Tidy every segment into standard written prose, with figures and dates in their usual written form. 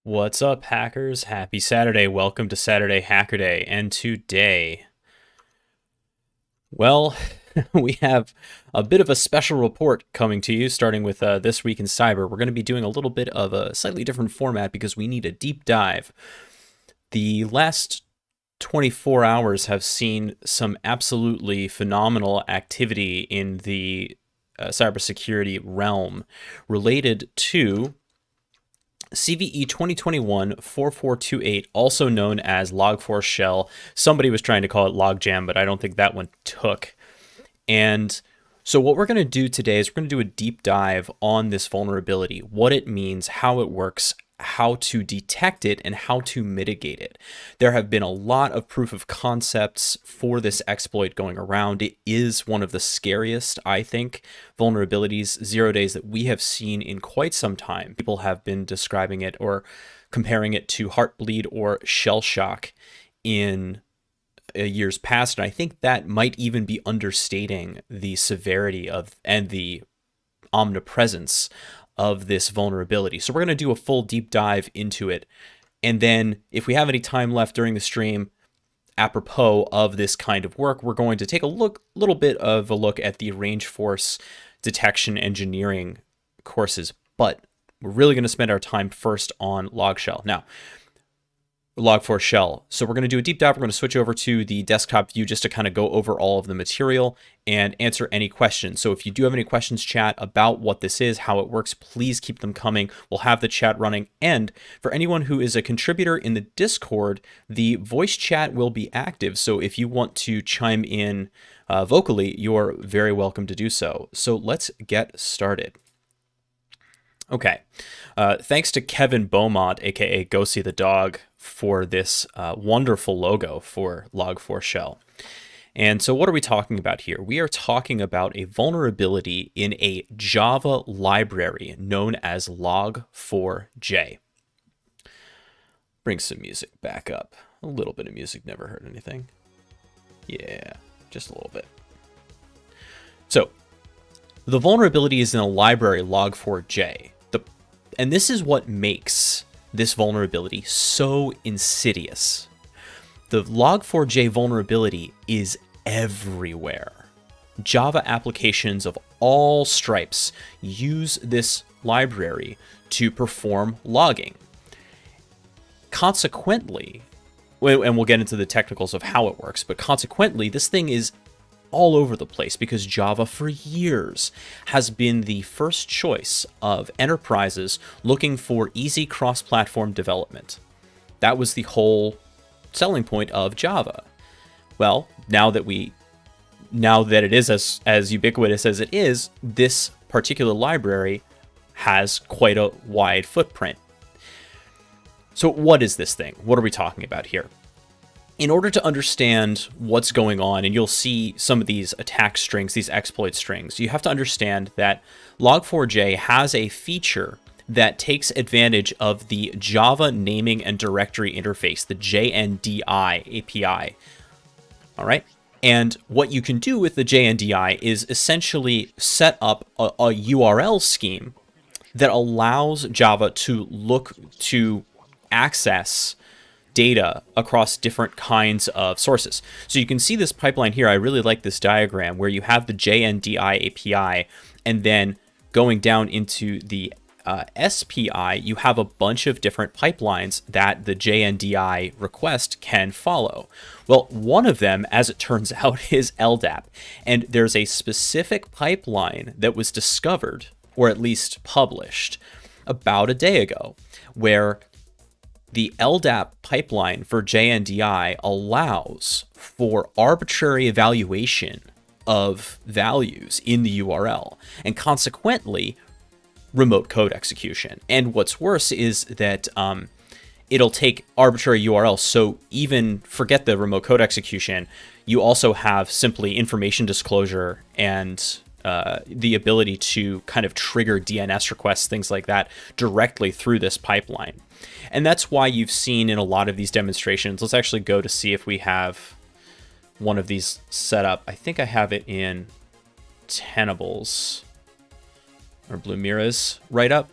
What's up, hackers? Happy Saturday. Welcome to Saturday Hacker Day. And today, well, we have a bit of a special report coming to you, starting with This Week in Cyber. We're going to be doing a little bit of a slightly different format because we need a deep dive. The last 24 hours have seen some absolutely phenomenal activity in the cybersecurity realm related to CVE 2021-4428, also known as Log4Shell. Somebody was trying to call it Logjam, but I don't think that one took. And so what we're going to do today is we're going to do a deep dive on this vulnerability, what it means, how it works, how to detect it, and how to mitigate it. There have been a lot of proof of concepts for this exploit going around. It is one of the scariest, I think, vulnerabilities, 0 days, that we have seen in quite some time. People have been describing it or comparing it to Heartbleed or Shell Shock in years past, and I think that might even be understating the severity of and the omnipresence of this vulnerability. So we're going to do a full deep dive into it. And then if we have any time left during the stream, apropos of this kind of work, we're going to take a little bit of a look at the Rangeforce detection engineering courses. But we're really going to spend our time first on Log4Shell. Now, Log4Shell. So we're going to do a deep dive. We're going to switch over to the desktop view just to kind of go over all of the material and answer any questions. So if you do have any questions, chat, about what this is, how it works, please keep them coming. We'll have the chat running. And for anyone who is a contributor in the Discord, the voice chat will be active. So if you want to chime in vocally, you're very welcome to do so. So let's get started. Okay. Thanks to Kevin Beaumont, aka Go See the Dog, for this wonderful logo for Log4Shell. And so what are we talking about here? We are talking about a vulnerability in a Java library known as Log4j. Bring some music back up. A little bit of music never hurt anything. Yeah, just a little bit. So the vulnerability is in a library, Log4j. And this is what makes this vulnerability so insidious. The Log4j vulnerability is everywhere. Java applications of all stripes use this library to perform logging. Consequently, and we'll get into the technicals of how it works, but consequently, this thing is all over the place because Java for years has been the first choice of enterprises looking for easy cross-platform development. That was the whole selling point of Java. Well, now that it is as ubiquitous as it is, this particular library has quite a wide footprint. So what is this thing? What are we talking about here? In order to understand what's going on, and you'll see some of these attack strings, these exploit strings, you have to understand that Log4j has a feature that takes advantage of the Java naming and directory interface, the JNDI API. All right. And what you can do with the JNDI is essentially set up a URL scheme that allows Java to look to access data across different kinds of sources. So you can see this pipeline here. I really like this diagram where you have the JNDI API, and then going down into the SPI, you have a bunch of different pipelines that the JNDI request can follow. Well, one of them, as it turns out, is LDAP. And there's a specific pipeline that was discovered, or at least published, about a day ago, where the LDAP pipeline for JNDI allows for arbitrary evaluation of values in the URL, and consequently remote code execution. And what's worse is that it'll take arbitrary URLs. So even forget the remote code execution, you also have simply information disclosure and the ability to kind of trigger DNS requests, things like that, directly through this pipeline. And that's why you've seen in a lot of these demonstrations, let's actually go to see if we have one of these set up. I think I have it in Tenables or Blue Mira's write-up.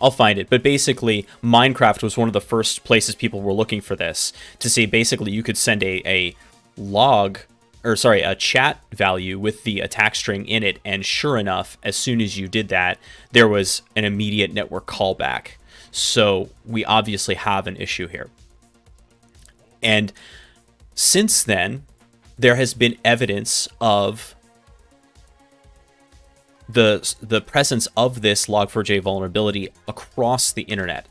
I'll find it. But basically, Minecraft was one of the first places people were looking for this, to see basically you could send a log, or sorry, a chat value with the attack string in it, and sure enough, as soon as you did that, there was an immediate network callback. So we obviously have an issue here. And since then, there has been evidence of the presence of this Log4j vulnerability across the internet.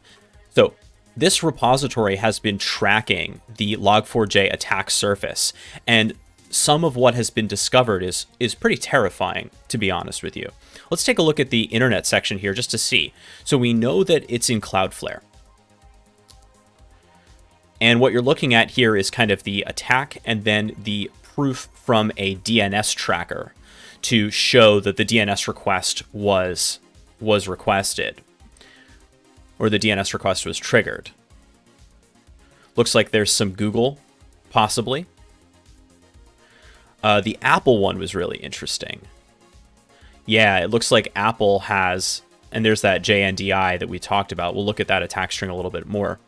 So this repository has been tracking the Log4j attack surface, and some of what has been discovered is pretty terrifying, to be honest with you. Let's take a look at the internet section here just to see. So we know that it's in Cloudflare. And what you're looking at here is kind of the attack and then the proof from a DNS tracker to show that the DNS request was requested, or the DNS request was triggered. Looks like there's some Google, possibly. The Apple one was really interesting. Yeah, it looks like Apple has, and there's that JNDI that we talked about. We'll look at that attack string a little bit more.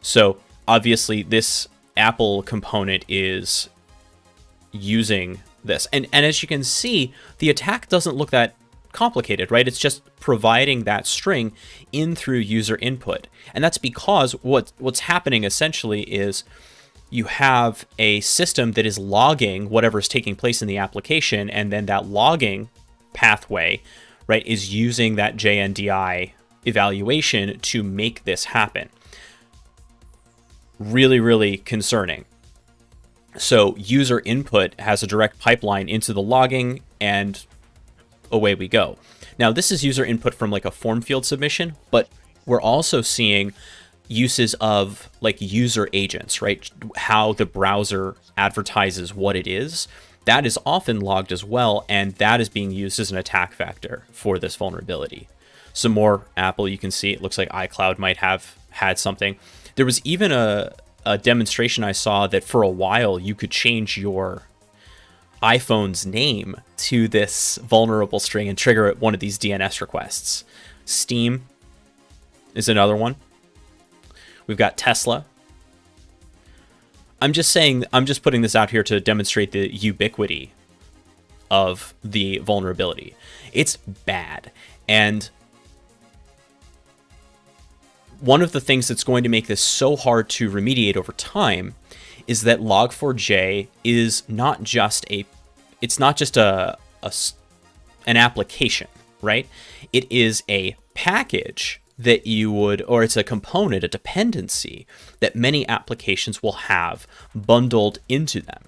So obviously this Apple component is using this. And as you can see, the attack doesn't look that complicated, right? It's just providing that string in through user input. And that's because what's happening essentially is you have a system that is logging whatever's taking place in the application, and then that logging pathway, right, is using that JNDI evaluation to make this happen. Really, really concerning. So user input has a direct pipeline into the logging, and away we go. Now, this is user input from like a form field submission, but we're also seeing uses of like user agents, right? How the browser advertises what it is. That is often logged as well, and that is being used as an attack vector for this vulnerability. Some more Apple, you can see it looks like iCloud might have had something. There was even a demonstration I saw that for a while you could change your iPhone's name to this vulnerable string and trigger one of these DNS requests. Steam is another one. We've got Tesla. I'm just putting this out here to demonstrate the ubiquity of the vulnerability. It's bad. And one of the things that's going to make this so hard to remediate over time is that Log4j is not just an application, right? It is a package that or it's a component, a dependency that many applications will have bundled into them.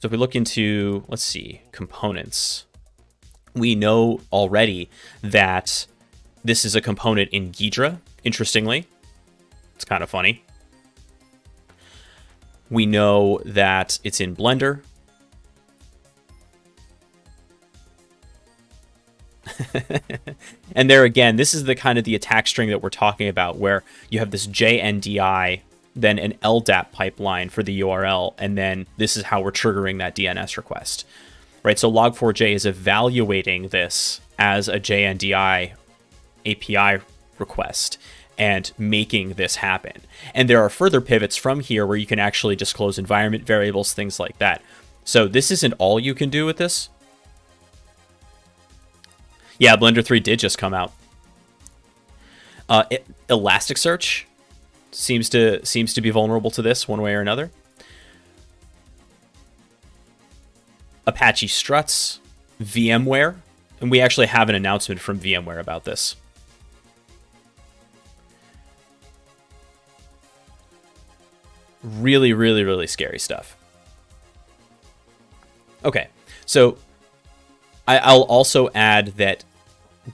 So if we look into, let's see, components, we know already that this is a component in Ghidra, interestingly. It's kind of funny. We know that it's in Blender. And there again, this is the kind of the attack string that we're talking about, where you have this JNDI, then an LDAP pipeline for the URL, and then this is how we're triggering that DNS request, right? So Log4j is evaluating this as a JNDI API request and making this happen. And there are further pivots from here where you can actually disclose environment variables, things like that. So this isn't all you can do with this. Yeah, Blender 3 did just come out. Elasticsearch seems to be vulnerable to this one way or another. Apache Struts, VMware, and we actually have an announcement from VMware about this. Really, really, really scary stuff. Okay, so I'll also add that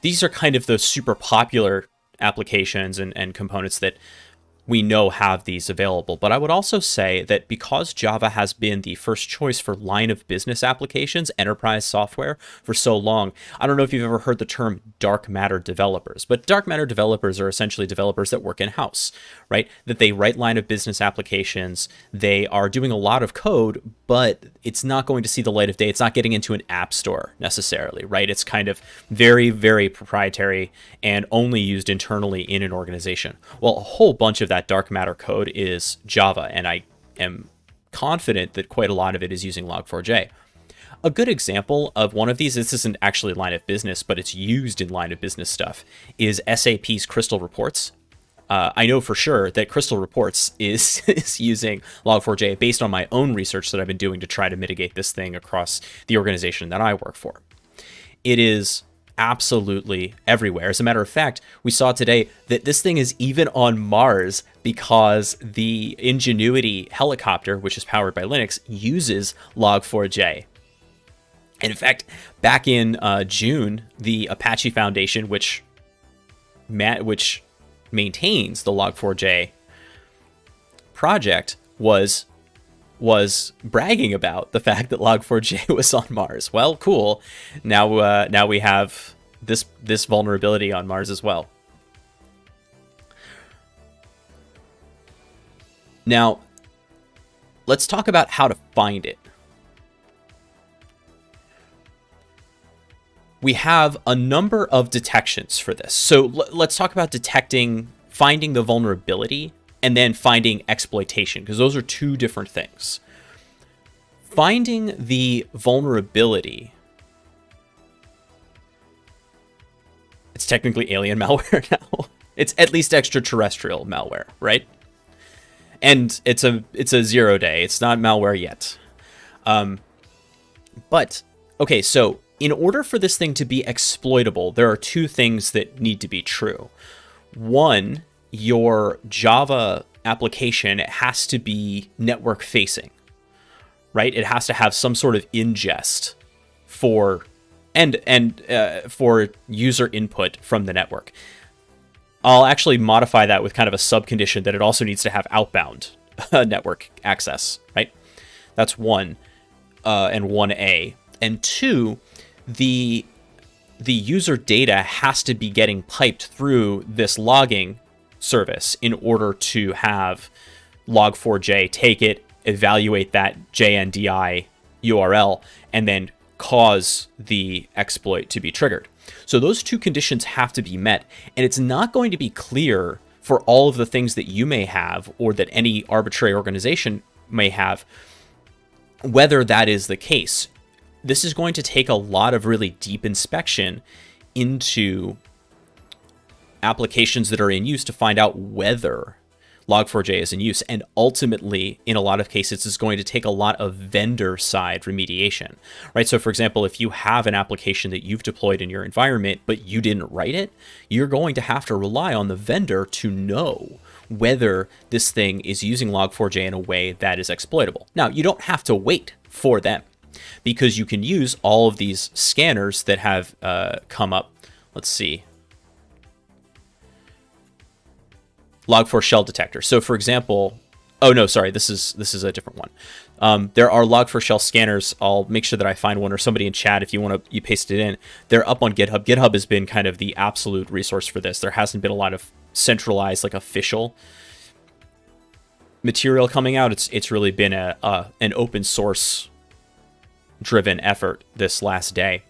these are kind of the super popular applications and components that we know have these available. But I would also say that because Java has been the first choice for line of business applications, enterprise software, for so long, I don't know if you've ever heard the term dark matter developers, but dark matter developers are essentially developers that work in-house, right? That they write line of business applications, they are doing a lot of code, but it's not going to see the light of day. It's not getting into an app store necessarily, right? It's kind of very, very proprietary and only used internally in an organization. Well, a whole bunch of that dark matter code is Java, and I am confident that quite a lot of it is using Log4j. A good example of one of these, this isn't actually line of business, but it's used in line of business stuff, is SAP's Crystal Reports. I know for sure that Crystal Reports is using Log4j based on my own research that I've been doing to try to mitigate this thing across the organization that I work for. It is absolutely everywhere. As a matter of fact, we saw today that this thing is even on Mars because the Ingenuity helicopter, which is powered by Linux, uses Log4j. And in fact, back in June, the Apache Foundation, which maintains the Log4j project, was bragging about the fact that Log4j was on Mars. Well, cool. Now we have this vulnerability on Mars as well. Now, let's talk about how to find it. We have a number of detections for this. So let's talk about finding the vulnerability, and then finding exploitation, because those are two different things. Finding the vulnerability, it's technically alien malware now. It's at least extraterrestrial malware, right? And it's a 0 day. It's not malware yet. But okay, so in order for this thing to be exploitable, there are two things that need to be true. One, your Java application has to be network facing, right? It has to have some sort of ingest for for user input from the network. I'll actually modify that with kind of a subcondition that it also needs to have outbound network access, right? That's one, and 1A. And two, the user data has to be getting piped through this logging service in order to have Log4j take it, evaluate that JNDI URL, and then cause the exploit to be triggered. So those two conditions have to be met, and it's not going to be clear for all of the things that you may have or that any arbitrary organization may have whether that is the case. This is going to take a lot of really deep inspection into applications that are in use to find out whether Log4j is in use. And ultimately, in a lot of cases, it's going to take a lot of vendor-side remediation, right? So for example, if you have an application that you've deployed in your environment, but you didn't write it, you're going to have to rely on the vendor to know whether this thing is using Log4j in a way that is exploitable. Now, you don't have to wait for them, because you can use all of these scanners that have come up. Let's see. Log4Shell detector. So for example, oh no, sorry, this is a different one. There are Log4Shell scanners. I'll make sure that I find one, or somebody in chat, if you want to, you paste it in. They're up on GitHub. GitHub has been kind of the absolute resource for this. There hasn't been a lot of centralized, like official material coming out. It's really been an open source driven effort this last day.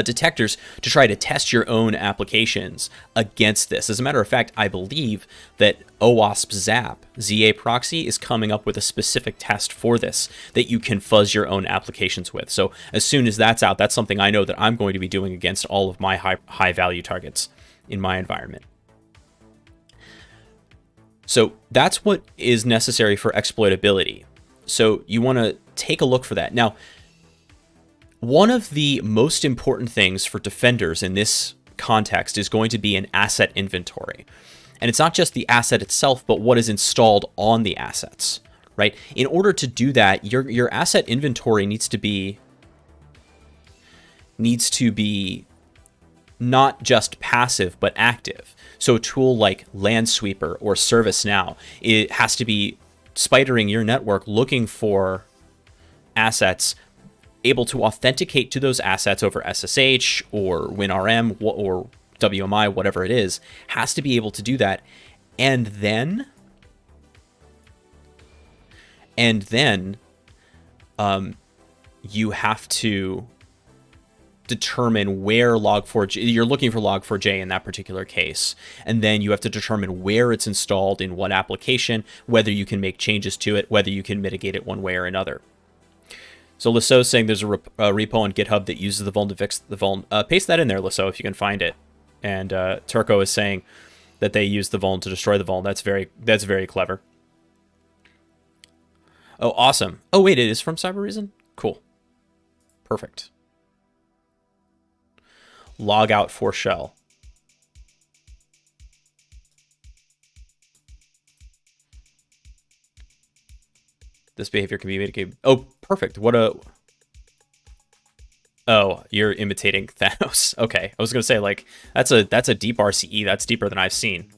Detectors to try to test your own applications against this. As a matter of fact, I believe that OWASP Zap, ZA Proxy, is coming up with a specific test for this that you can fuzz your own applications with. So as soon as that's out, that's something I know that I'm going to be doing against all of my high value targets in my environment. So that's what is necessary for exploitability. So you want to take a look for that. Now, one of the most important things for defenders in this context is going to be an asset inventory. And it's not just the asset itself, but what is installed on the assets, right? In order to do that, your asset inventory needs to be not just passive, but active. So a tool like Landsweeper or ServiceNow, it has to be spidering your network looking for assets, able to authenticate to those assets over SSH or WinRM or WMI, whatever it is, has to be able to do that. And then you have to determine where Log4j, you're looking for Log4j in that particular case, and then you have to determine where it's installed in what application, whether you can make changes to it, whether you can mitigate it one way or another. So Lasso is saying there's a repo on GitHub that uses the vuln to fix the vuln. Paste that in there, Lasso, if you can find it. And Turco is saying that they use the vuln to destroy the vuln. That's very clever. Oh, awesome. Oh, wait, it is from Cybereason? Cool. Perfect. Log4Shell. This behavior can be mitigated. Oh, perfect. Oh, you're imitating Thanos. Okay. I was going to say, like, that's a deep RCE. That's deeper than I've seen.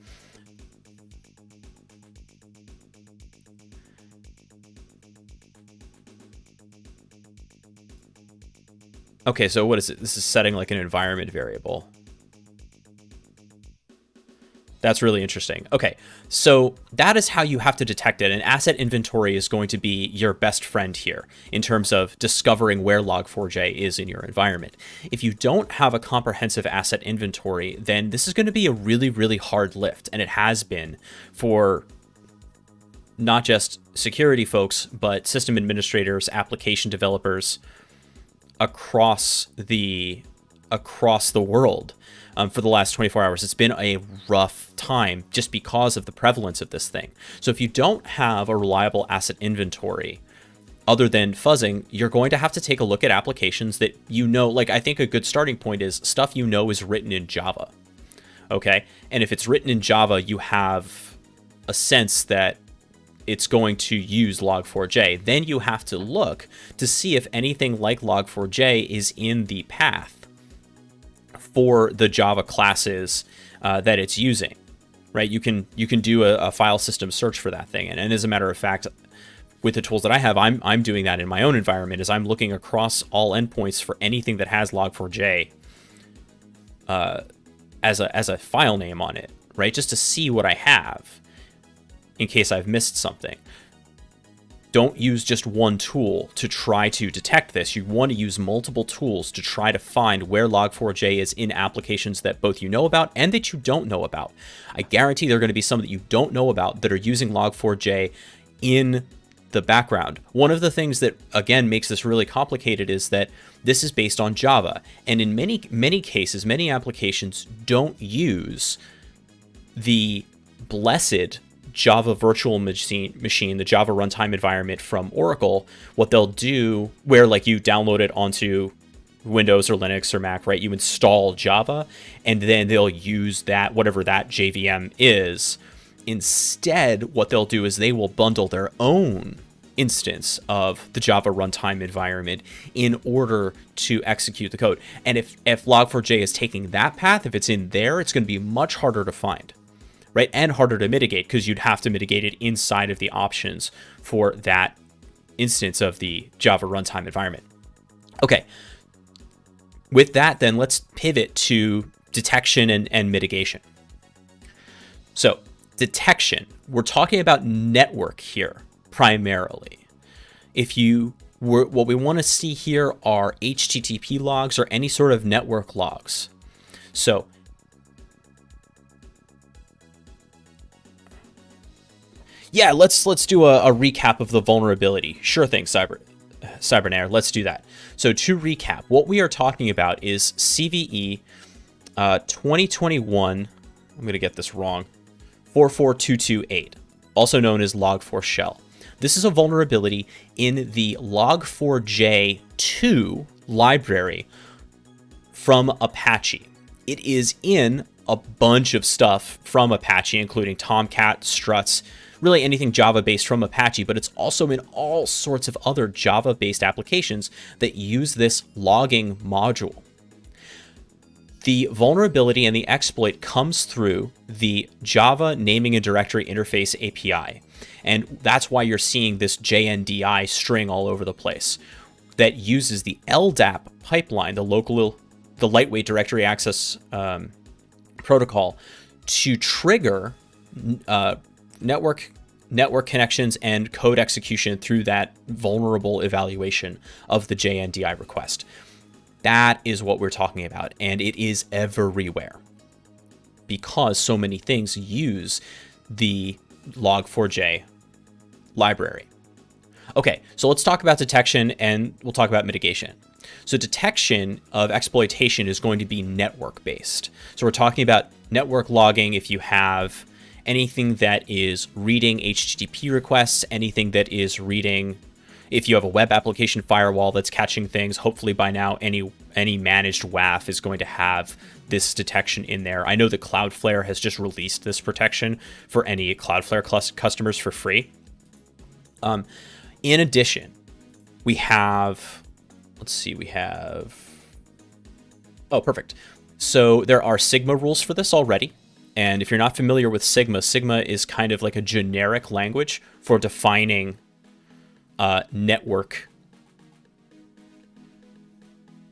Okay, so what is it? This is setting like an environment variable. That's really interesting. Okay, so that is how you have to detect it. An asset inventory is going to be your best friend here in terms of discovering where Log4j is in your environment. If you don't have a comprehensive asset inventory, then this is going to be a really, really hard lift, and it has been for not just security folks, but system administrators, application developers across the world. For the last 24 hours. It's been a rough time just because of the prevalence of this thing. So if you don't have a reliable asset inventory, other than fuzzing, you're going to have to take a look at applications that you know, like I think a good starting point is stuff you know is written in Java. Okay? And if it's written in Java, you have a sense that it's going to use Log4j. Then you have to look to see if anything like Log4j is in the path for the Java classes that it's using, right? You can do a file system search for that thing, and as a matter of fact, with the tools that I have, I'm doing that in my own environment. Is I'm looking across all endpoints for anything that has Log4j as a file name on it, right? Just to see what I have in case I've missed something. Don't use just one tool to try to detect this. You want to use multiple tools to try to find where Log4j is in applications that both you know about and that you don't know about. I guarantee there are going to be some that you don't know about that are using Log4j in the background. One of the things that, again, makes this really complicated is that this is based on Java. And in many cases, many applications don't use the blessed Java virtual machine, the Java runtime environment from Oracle. What they'll do, where like you download it onto Windows or Linux or Mac, right? You install Java, and then they'll use that, whatever that JVM is. Instead, what they'll do is they will bundle their own instance of the Java runtime environment in order to execute the code. And if Log4j is taking that path, if it's in there, it's going to be much harder to find. Right, and harder to mitigate because you'd have to mitigate it inside of the options for that instance of the Java runtime environment. Okay, with that, then let's pivot to detection and mitigation. So, detection, we're talking about network here primarily. What we want to see here are HTTP logs or any sort of network logs. So, yeah, let's do a recap of the vulnerability. Sure thing, Cybernair. Let's do that. So to recap, what we are talking about is CVE 2021. I'm going to get this wrong. 44228, also known as Log4Shell. This is a vulnerability in the Log4j2 library from Apache. It is in a bunch of stuff from Apache, including Tomcat, struts, really anything Java-based from Apache, but it's also in all sorts of other Java-based applications that use this logging module. The vulnerability and the exploit comes through the Java naming and directory interface API. And that's why you're seeing this JNDI string all over the place that uses the LDAP pipeline, the lightweight directory access protocol, to trigger network connections and code execution through that vulnerable evaluation of the JNDI request. That is what we're talking about, and it is everywhere because so many things use the Log4j library. Okay, so let's talk about detection and we'll talk about mitigation. So detection of exploitation is going to be network-based. So we're talking about network logging if you have anything that is reading HTTP requests, anything that is reading, if you have a web application firewall that's catching things. Hopefully by now any managed WAF is going to have this detection in there. I know that Cloudflare has just released this protection for any Cloudflare customers for free. In addition, we have, oh, perfect. So there are Sigma rules for this already. And if you're not familiar with Sigma, Sigma is kind of like a generic language for defining network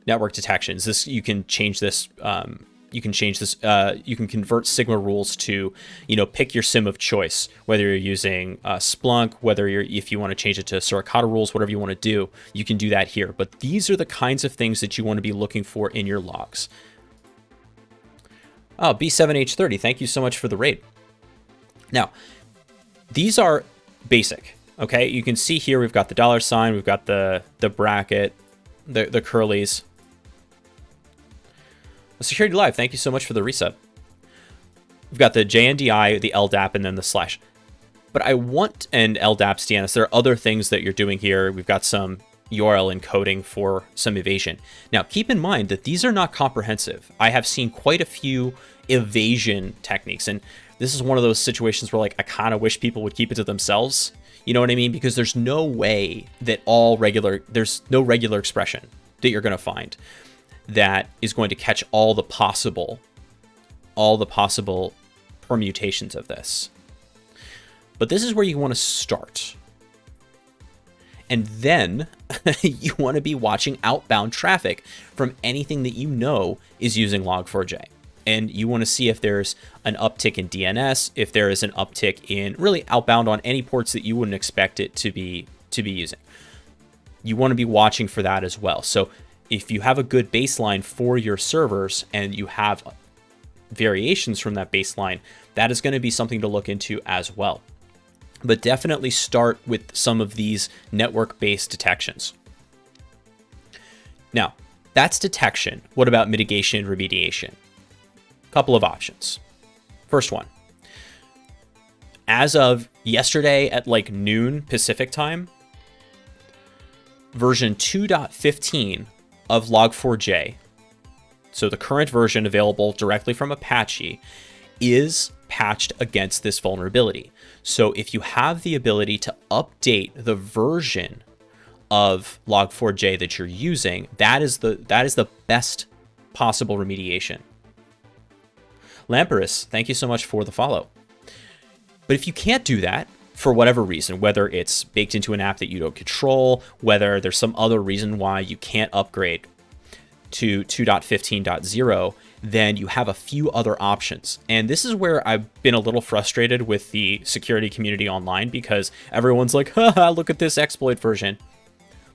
detections. You can change this. You can convert Sigma rules to, pick your SIM of choice, whether you're using Splunk, if you want to change it to Suricata rules, whatever you want to do, you can do that here. But these are the kinds of things that you want to be looking for in your logs. Oh, B7H30, thank you so much for the raid. Now, these are basic, okay? You can see here we've got the $, we've got the bracket, the curlies. Security Live, thank you so much for the resub. We've got the JNDI, the LDAP, and then the slash. But I want an LDAP's DNS. There are other things that you're doing here. We've got some URL encoding for some evasion. Now, keep in mind that these are not comprehensive. I have seen quite a few evasion techniques, and this is one of those situations where, I kind of wish people would keep it to themselves. You know what I mean? Because there's no way that there's no regular expression that you're going to find that is going to catch all the possible permutations of this. But this is where you want to start. And then you want to be watching outbound traffic from anything that you know is using Log4j. And you want to see if there's an uptick in DNS, if there is an uptick in really outbound on any ports that you wouldn't expect it to be using. You want to be watching for that as well. So if you have a good baseline for your servers and you have variations from that baseline, that is going to be something to look into as well. But definitely start with some of these network-based detections. Now, that's detection. What about mitigation and remediation? Couple of options. First one. As of yesterday at noon Pacific time, version 2.15 of Log4j, so the current version available directly from Apache, is patched against this vulnerability. So if you have the ability to update the version of Log4j that you're using, that is the best possible remediation. Lamparus, thank you so much for the follow. But if you can't do that, for whatever reason, whether it's baked into an app that you don't control, whether there's some other reason why you can't upgrade to 2.15.0, then you have a few other options. And this is where I've been a little frustrated with the security community online, because everyone's like, haha, look at this exploit version.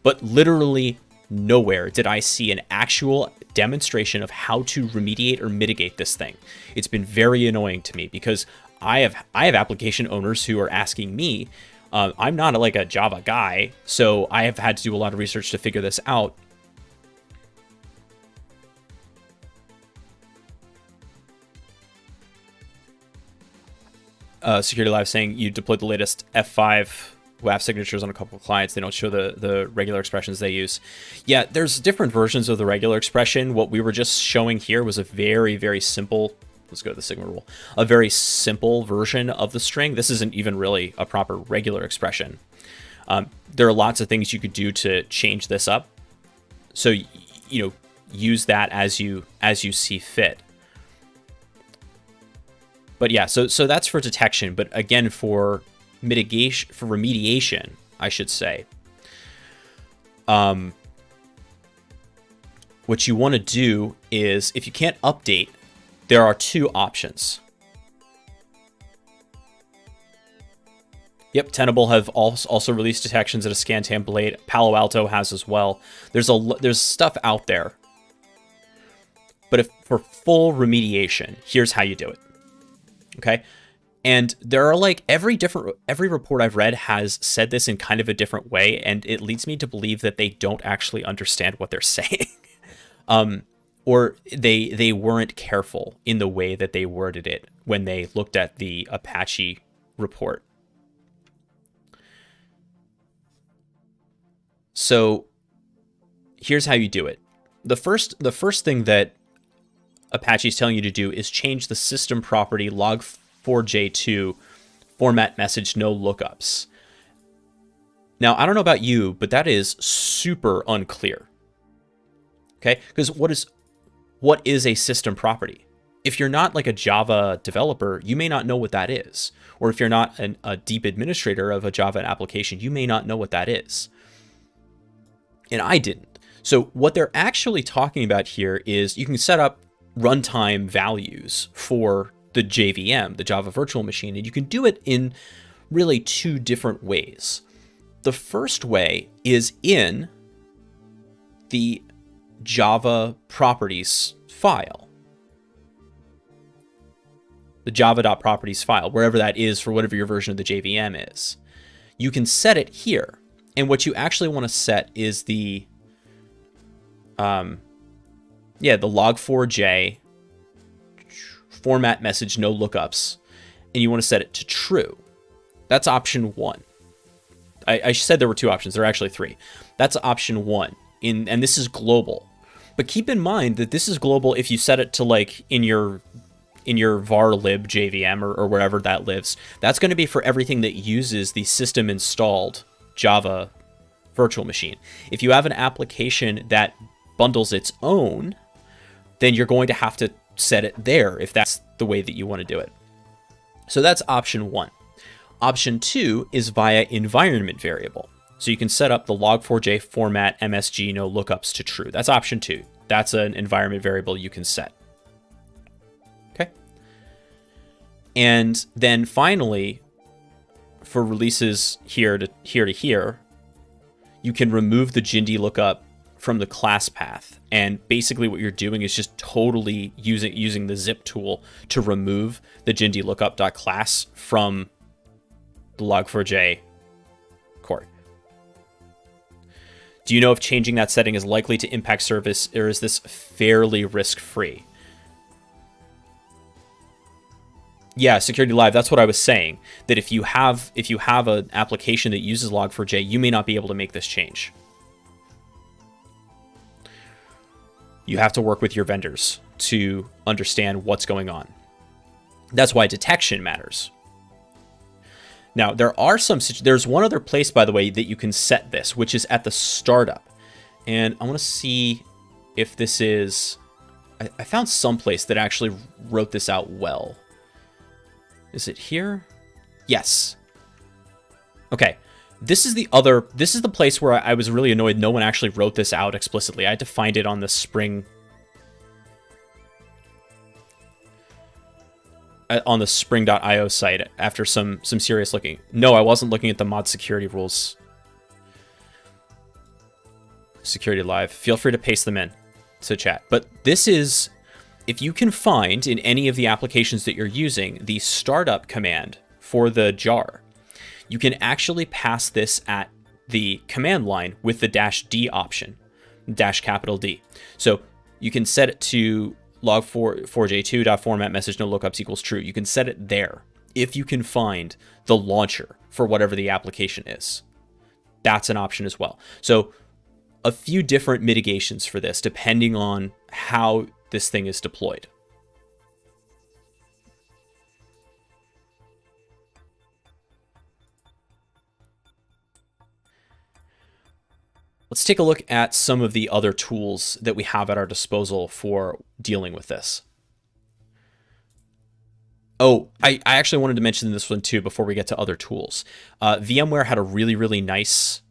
But literally nowhere did I see an actual demonstration of how to remediate or mitigate this thing. It's been very annoying to me because I have application owners who are asking me. I'm not a Java guy, so I have had to do a lot of research to figure this out. Security Live saying you deployed the latest F5 WAF signatures on a couple of clients. They don't show the regular expressions they use. Yeah, there's different versions of the regular expression. What we were just showing here was a very, very simple, let's go to the Sigma rule, a very simple version of the string. This isn't even really a proper regular expression. There are lots of things you could do to change this up. So, use that as you see fit. But yeah, so that's for detection. But again, for mitigation, for remediation, I should say, what you want to do is, if you can't update, there are two options. Yep, Tenable have also released detections at a scan template. Palo Alto has as well. There's stuff out there. But for full remediation, here's how you do it. Okay? And there are like every report I've read has said this in kind of a different way, and it leads me to believe that they don't actually understand what they're saying. Or they weren't careful in the way that they worded it when they looked at the Apache report. So here's how you do it. The first thing that Apache is telling you to do is change the system property log4j2 format message no lookups. Now, I don't know about you, but that is super unclear. Okay? Because what is a system property? If you're not like a Java developer, you may not know what that is. Or if you're not a deep administrator of a Java application, you may not know what that is. And I didn't. So what they're actually talking about here is you can set up runtime values for the JVM, the Java Virtual Machine, and you can do it in really two different ways. The first way is in the Java properties file. The java.properties file, wherever that is for whatever your version of the JVM is. You can set it here. And what you actually want to set is the log4j format message no lookups, and you want to set it to true. That's option one. I said there were two options. There are actually three. That's option one, and this is global. But keep in mind that this is global if you set it to like in your var lib JVM or wherever that lives. That's going to be for everything that uses the system installed Java virtual machine. If you have an application that bundles its own, then you're going to have to set it there if that's the way that you want to do it. So that's option one. Option two is via environment variable. So you can set up the log4j format MSG no lookups to true. That's option two. That's an environment variable you can set. Okay. And then finally, for releases here to here, you can remove the Jindy lookup from the class path. And basically what you're doing is just totally using the zip tool to remove the Jindy lookup.class from the log4j core. Do you know if changing that setting is likely to impact service, or is this fairly risk-free? Yeah, Security Live, that's what I was saying. That if you have an application that uses Log4j, you may not be able to make this change. You have to work with your vendors to understand what's going on. That's why detection matters. Now, there's one other place, by the way, that you can set this, which is at the startup. And I want to see if this is... I found some place that actually wrote this out well. Is it here? Yes. Okay. This is the place where I was really annoyed no one actually wrote this out explicitly. I had to find it on the Spring... on the spring.io site after some serious looking. No, I wasn't looking at the mod security rules. Security Live. Feel free to paste them in to chat. But this is, if you can find in any of the applications that you're using, the startup command for the jar, you can actually pass this at the command line with the -D option, -D. So you can set it to log4j2.format message no lookups equals true. You can set it there if you can find the launcher for whatever the application is. That's an option as well. So a few different mitigations for this depending on how this thing is deployed. Let's take a look at some of the other tools that we have at our disposal for dealing with this. Oh, I actually wanted to mention this one too before we get to other tools. VMware had a really, really nice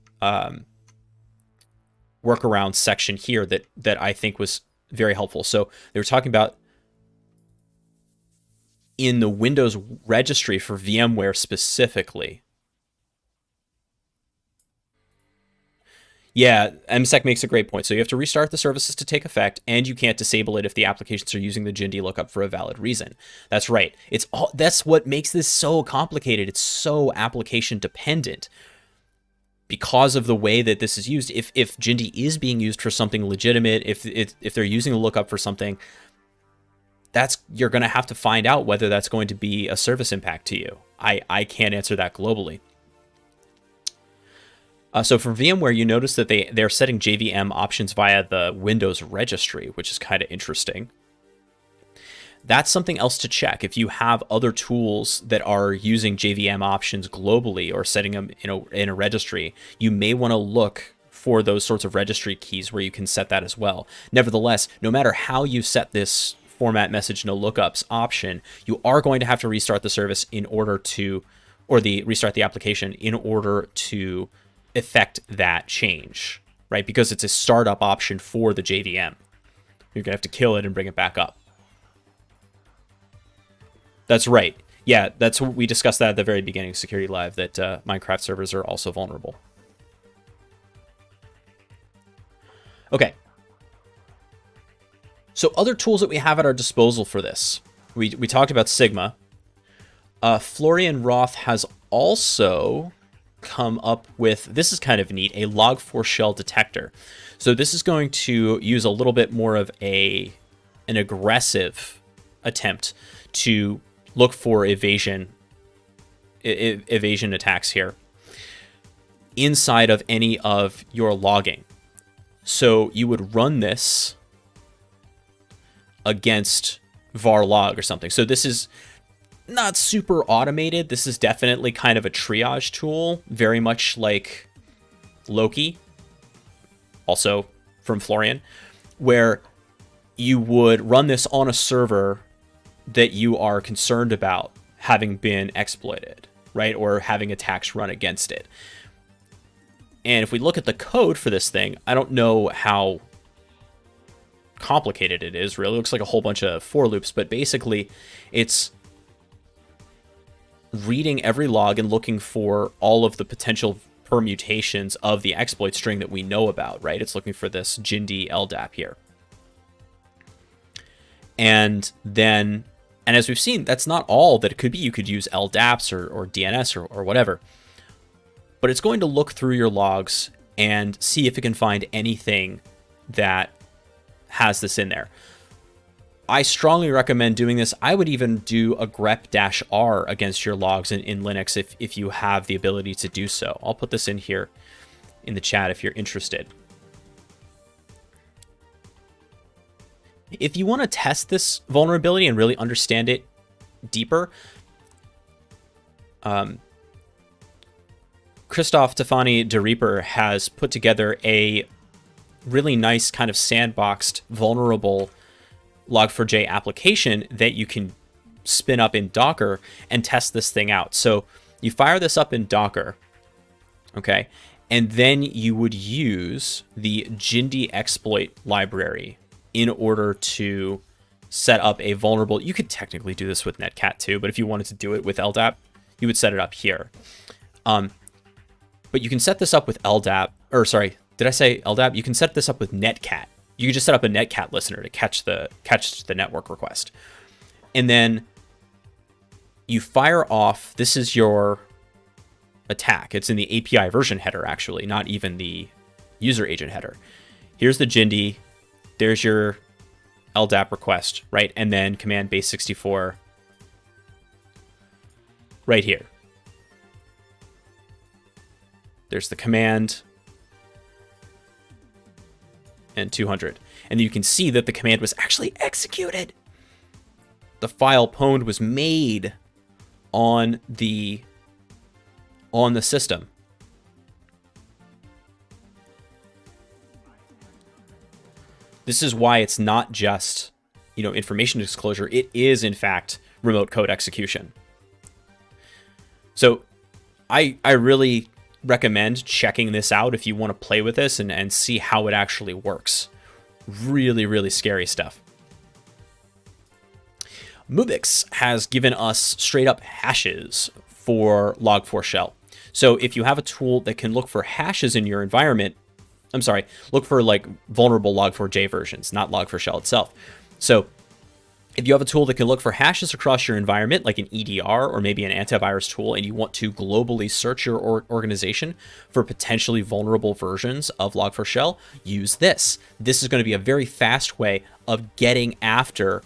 workaround section here that I think was very helpful. So they were talking about in the Windows registry for VMware specifically. Yeah, MSEC makes a great point. So you have to restart the services to take effect, and you can't disable it if the applications are using the GIND lookup for a valid reason. That's right. That's what makes this so complicated. It's so application dependent because of the way that this is used. If GIND is being used for something legitimate, if they're using the lookup for something, you're going to have to find out whether that's going to be a service impact to you. I can't answer that globally. So for VMware, you notice that they're setting JVM options via the Windows registry, which is kind of interesting. That's something else to check. If you have other tools that are using JVM options globally or setting them in a registry, you may want to look for those sorts of registry keys where you can set that as well. Nevertheless, no matter how you set this format message no lookups option, you are going to have to restart the service restart the application in order to affect that change, right? Because it's a startup option for the JVM. You're gonna have to kill it and bring it back up. That's right. Yeah, that's what we discussed that at the very beginning of Security Live, that Minecraft servers are also vulnerable. Okay. So other tools that we have at our disposal for this. We talked about Sigma. Florian Roth has also come up with, this is kind of neat, a Log4Shell detector. So this is going to use a little bit more of an aggressive attempt to look for evasion attacks here inside of any of your logging. So you would run this against var log or something. So this is not super automated. This is definitely kind of a triage tool, very much like Loki, also from Florian, where you would run this on a server that you are concerned about having been exploited, right? Or having attacks run against it. And if we look at the code for this thing, I don't know how complicated it is, really. It looks like a whole bunch of for loops, but basically it's reading every log and looking for all of the potential permutations of the exploit string that we know about, right? It's looking for this GIND LDAP here. And as we've seen, that's not all that it could be. You could use LDAPs or DNS or whatever. But it's going to look through your logs and see if it can find anything that has this in there. I strongly recommend doing this. I would even do a grep-r against your logs in Linux if you have the ability to do so. I'll put this in here in the chat if you're interested. If you want to test this vulnerability and really understand it deeper, Christoph Tefani de Reaper has put together a really nice kind of sandboxed, vulnerable Log4j application that you can spin up in Docker and test this thing out. So you fire this up in Docker, okay, and then you would use the GIND exploit library in order to set up a vulnerable. You could technically do this with Netcat too, but if you wanted to do it with LDAP, you would set it up here. But you can set this up with LDAP, or sorry, did I say LDAP? You can set this up with Netcat. You can just set up a Netcat listener to catch the network request. And then you fire off, this is your attack. It's in the API version header, actually, not even the user agent header. Here's the GIND. There's your LDAP request, right? And then command base 64 right here. There's the command and 200. And you can see that the command was actually executed. The file pwned was made on the system. This is why it's not just, information disclosure. It is, in fact, remote code execution. So I really recommend checking this out if you want to play with this and see how it actually works. Really, really scary stuff. Mubix has given us straight up hashes for Log4Shell. So if you have a tool that can look for hashes in your environment, look for like vulnerable Log4j versions, not Log4Shell itself. So if you have a tool that can look for hashes across your environment, like an EDR or maybe an antivirus tool, and you want to globally search your organization for potentially vulnerable versions of Log4Shell, use this. This is going to be a very fast way of getting after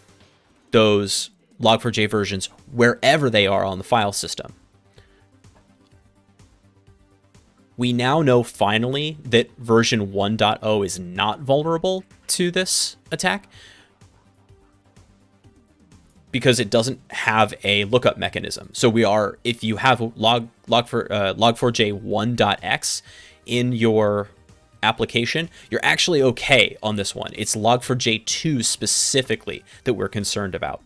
those Log4j versions wherever they are on the file system. We now know finally that version 1.0 is not vulnerable to this attack, because it doesn't have a lookup mechanism. So if you have Log4j 1.x in your application, you're actually okay on this one. It's Log4j 2 specifically that we're concerned about.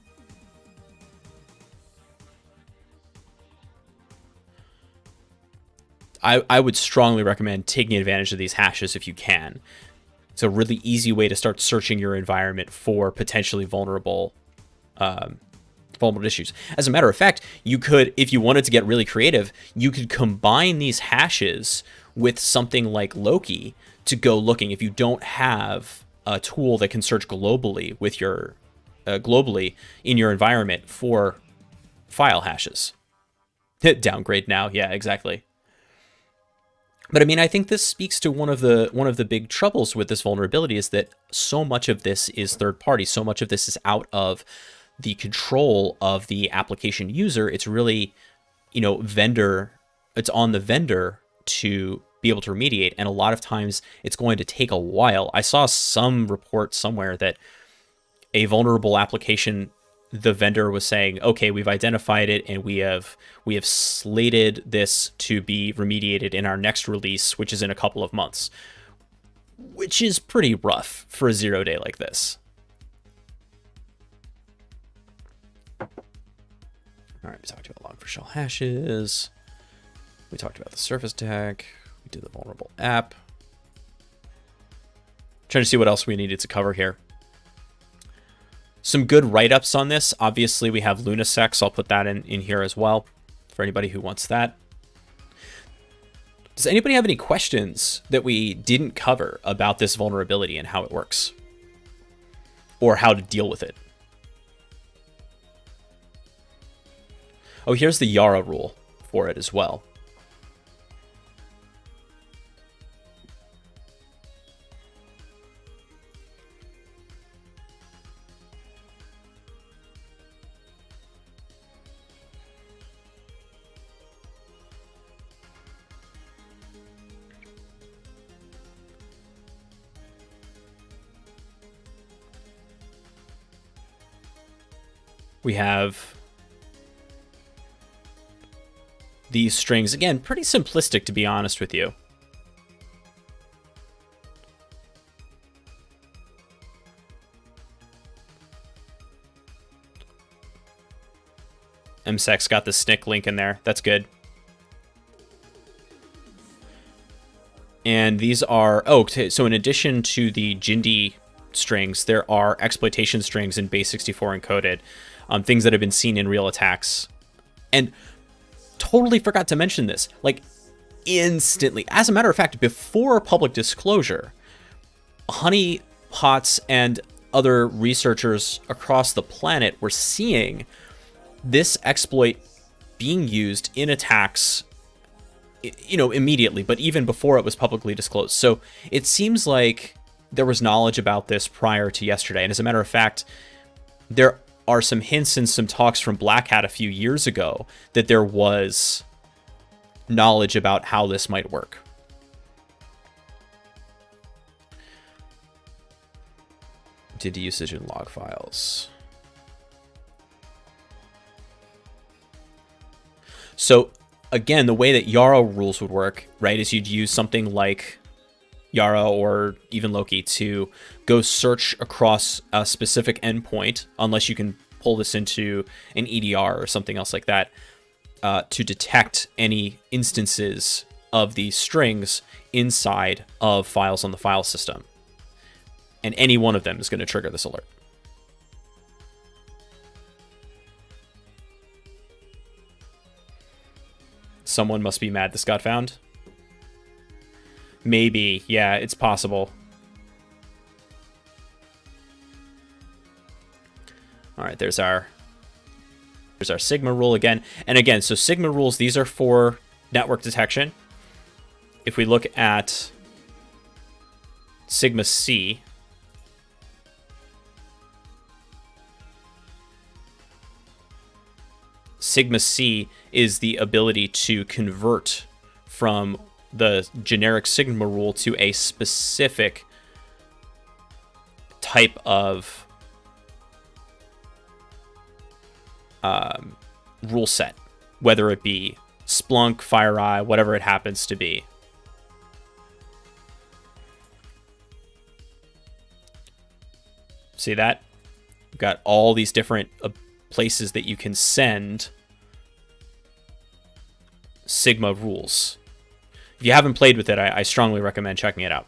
I would strongly recommend taking advantage of these hashes if you can. It's a really easy way to start searching your environment for potentially vulnerable issues. As a matter of fact, you could, if you wanted to get really creative, you could combine these hashes with something like Loki to go looking. If you don't have a tool that can search globally with your globally in your environment for file hashes. Downgrade now, yeah, exactly. But I mean, I think this speaks to one of the big troubles with this vulnerability is that so much of this is third party. So much of this is out of the control of the application user. It's really, it's on the vendor to be able to remediate. And a lot of times it's going to take a while. I saw some report somewhere that a vulnerable application, the vendor was saying, okay, we've identified it and we have slated this to be remediated in our next release, which is in a couple of months, which is pretty rough for a 0-day like this. All right, we talked about Log4Shell hashes. We talked about the surface attack. We did the vulnerable app. Trying to see what else we needed to cover here. Some good write-ups on this. Obviously, we have Lunasex. I'll put that in here as well for anybody who wants that. Does anybody have any questions that we didn't cover about this vulnerability and how it works? Or how to deal with it? Oh, here's the Yara rule for it as well. We have these strings. Again, pretty simplistic, to be honest with you. MSEC's got the SNCC link in there. That's good. And these are, so in addition to the Jindy strings, there are exploitation strings in base64 encoded, things that have been seen in real attacks. And totally forgot to mention this, like instantly. As a matter of fact, before public disclosure, honeypots and other researchers across the planet were seeing this exploit being used in attacks, immediately, but even before it was publicly disclosed. So it seems like there was knowledge about this prior to yesterday. And as a matter of fact, there are some hints and some talks from Black Hat a few years ago that there was knowledge about how this might work. Did usage in log files. So again, the way that Yara rules would work, right, is you'd use something like Yara or even Loki to go search across a specific endpoint, unless you can pull this into an EDR or something else like that, to detect any instances of these strings inside of files on the file system. And any one of them is going to trigger this alert. Someone must be mad this got found. Maybe. Yeah, it's possible. All right, there's our Sigma rule again. And again, so Sigma rules, these are for network detection. If we look at Sigma C, Sigma C is the ability to convert from the generic Sigma rule to a specific type of rule set, whether it be Splunk, FireEye, whatever it happens to be. See that? We've got all these different places that you can send Sigma rules. If you haven't played with it, I strongly recommend checking it out.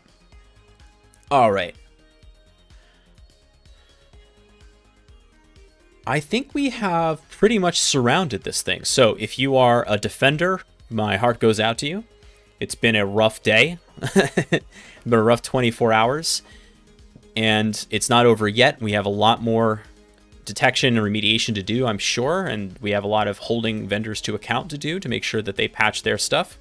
All right. I think we have pretty much surrounded this thing. So if you are a defender, my heart goes out to you. It's been a rough day. It's been a rough 24 hours. And it's not over yet. We have a lot more detection and remediation to do, I'm sure. And we have a lot of holding vendors to account to do to make sure that they patch their stuff.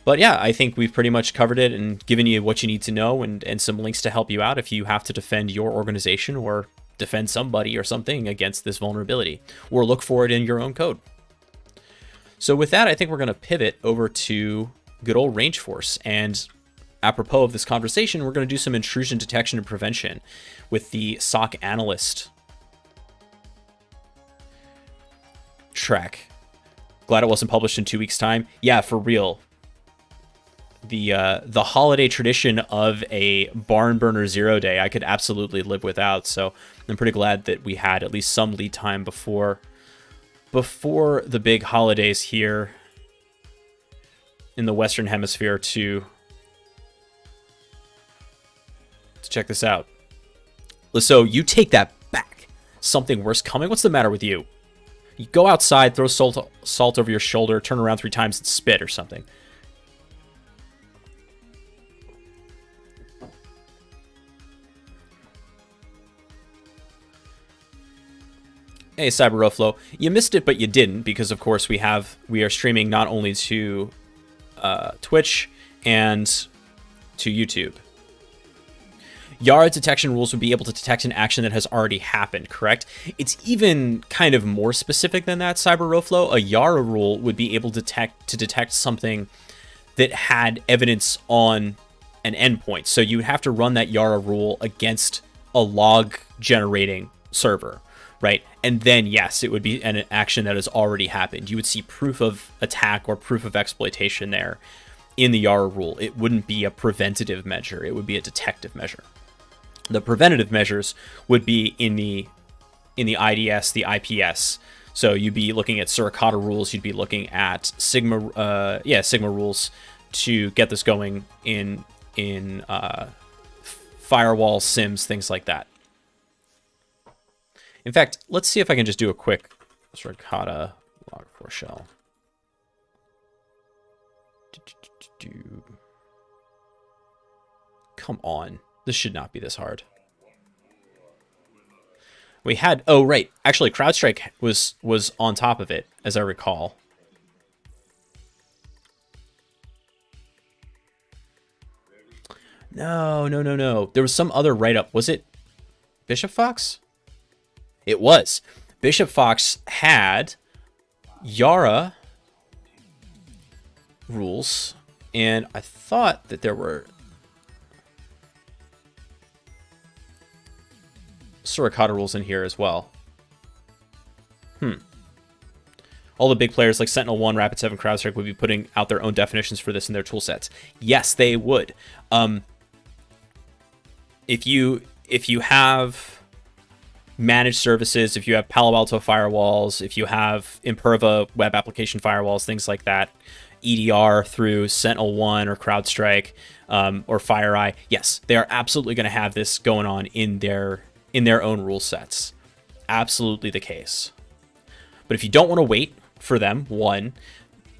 But yeah, I think we've pretty much covered it and given you what you need to know and some links to help you out if you have to defend your organization or defend somebody or something against this vulnerability, or look for it in your own code. So with that, I think we're going to pivot over to good old Rangeforce. And apropos of this conversation, we're going to do some intrusion detection and prevention with the SOC analyst track. Glad it wasn't published in 2 weeks' time. Yeah, for real. The holiday tradition of a barn burner 0 day, I could absolutely live without. So I'm pretty glad that we had at least some lead time before the big holidays here in the Western Hemisphere to check this out. So you take that back. Something worse coming? What's the matter with you? You go outside, throw salt over your shoulder, turn around 3 times and spit or something. Hey, CyberOflow. You missed it, but you didn't, because of course we are streaming not only to Twitch and to YouTube. Yara detection rules would be able to detect an action that has already happened, correct? It's even kind of more specific than that, CyberOflow. A Yara rule would be able to detect something that had evidence on an endpoint. So you would have to run that Yara rule against a log generating server. Right? And then, yes, it would be an action that has already happened. You would see proof of attack or proof of exploitation there in the Yara rule. It wouldn't be a preventative measure. It would be a detective measure. The preventative measures would be in the IDS, the IPS. So you'd be looking at Suricata rules. You'd be looking at Sigma rules to get this going in firewall, SIMs, things like that. In fact, let's see if I can just do a quick Suricata Log4Shell. Come on. This should not be this hard. We had... Oh, right. Actually, CrowdStrike was on top of it, as I recall. No. There was some other write-up. Was it Bishop Fox? It was. Bishop Fox had Yara rules, and I thought that there were Suricata rules in here as well. all the big players like Sentinel-1, Rapid7, CrowdStrike would be putting out their own definitions for this in their tool sets. Yes, they would. If you have managed services, if you have Palo Alto firewalls, if you have Imperva web application firewalls, things like that, EDR through Sentinel-1 or CrowdStrike or FireEye, yes, they are absolutely going to have this going on in their own rule sets. Absolutely the case. But if you don't want to wait for them, one,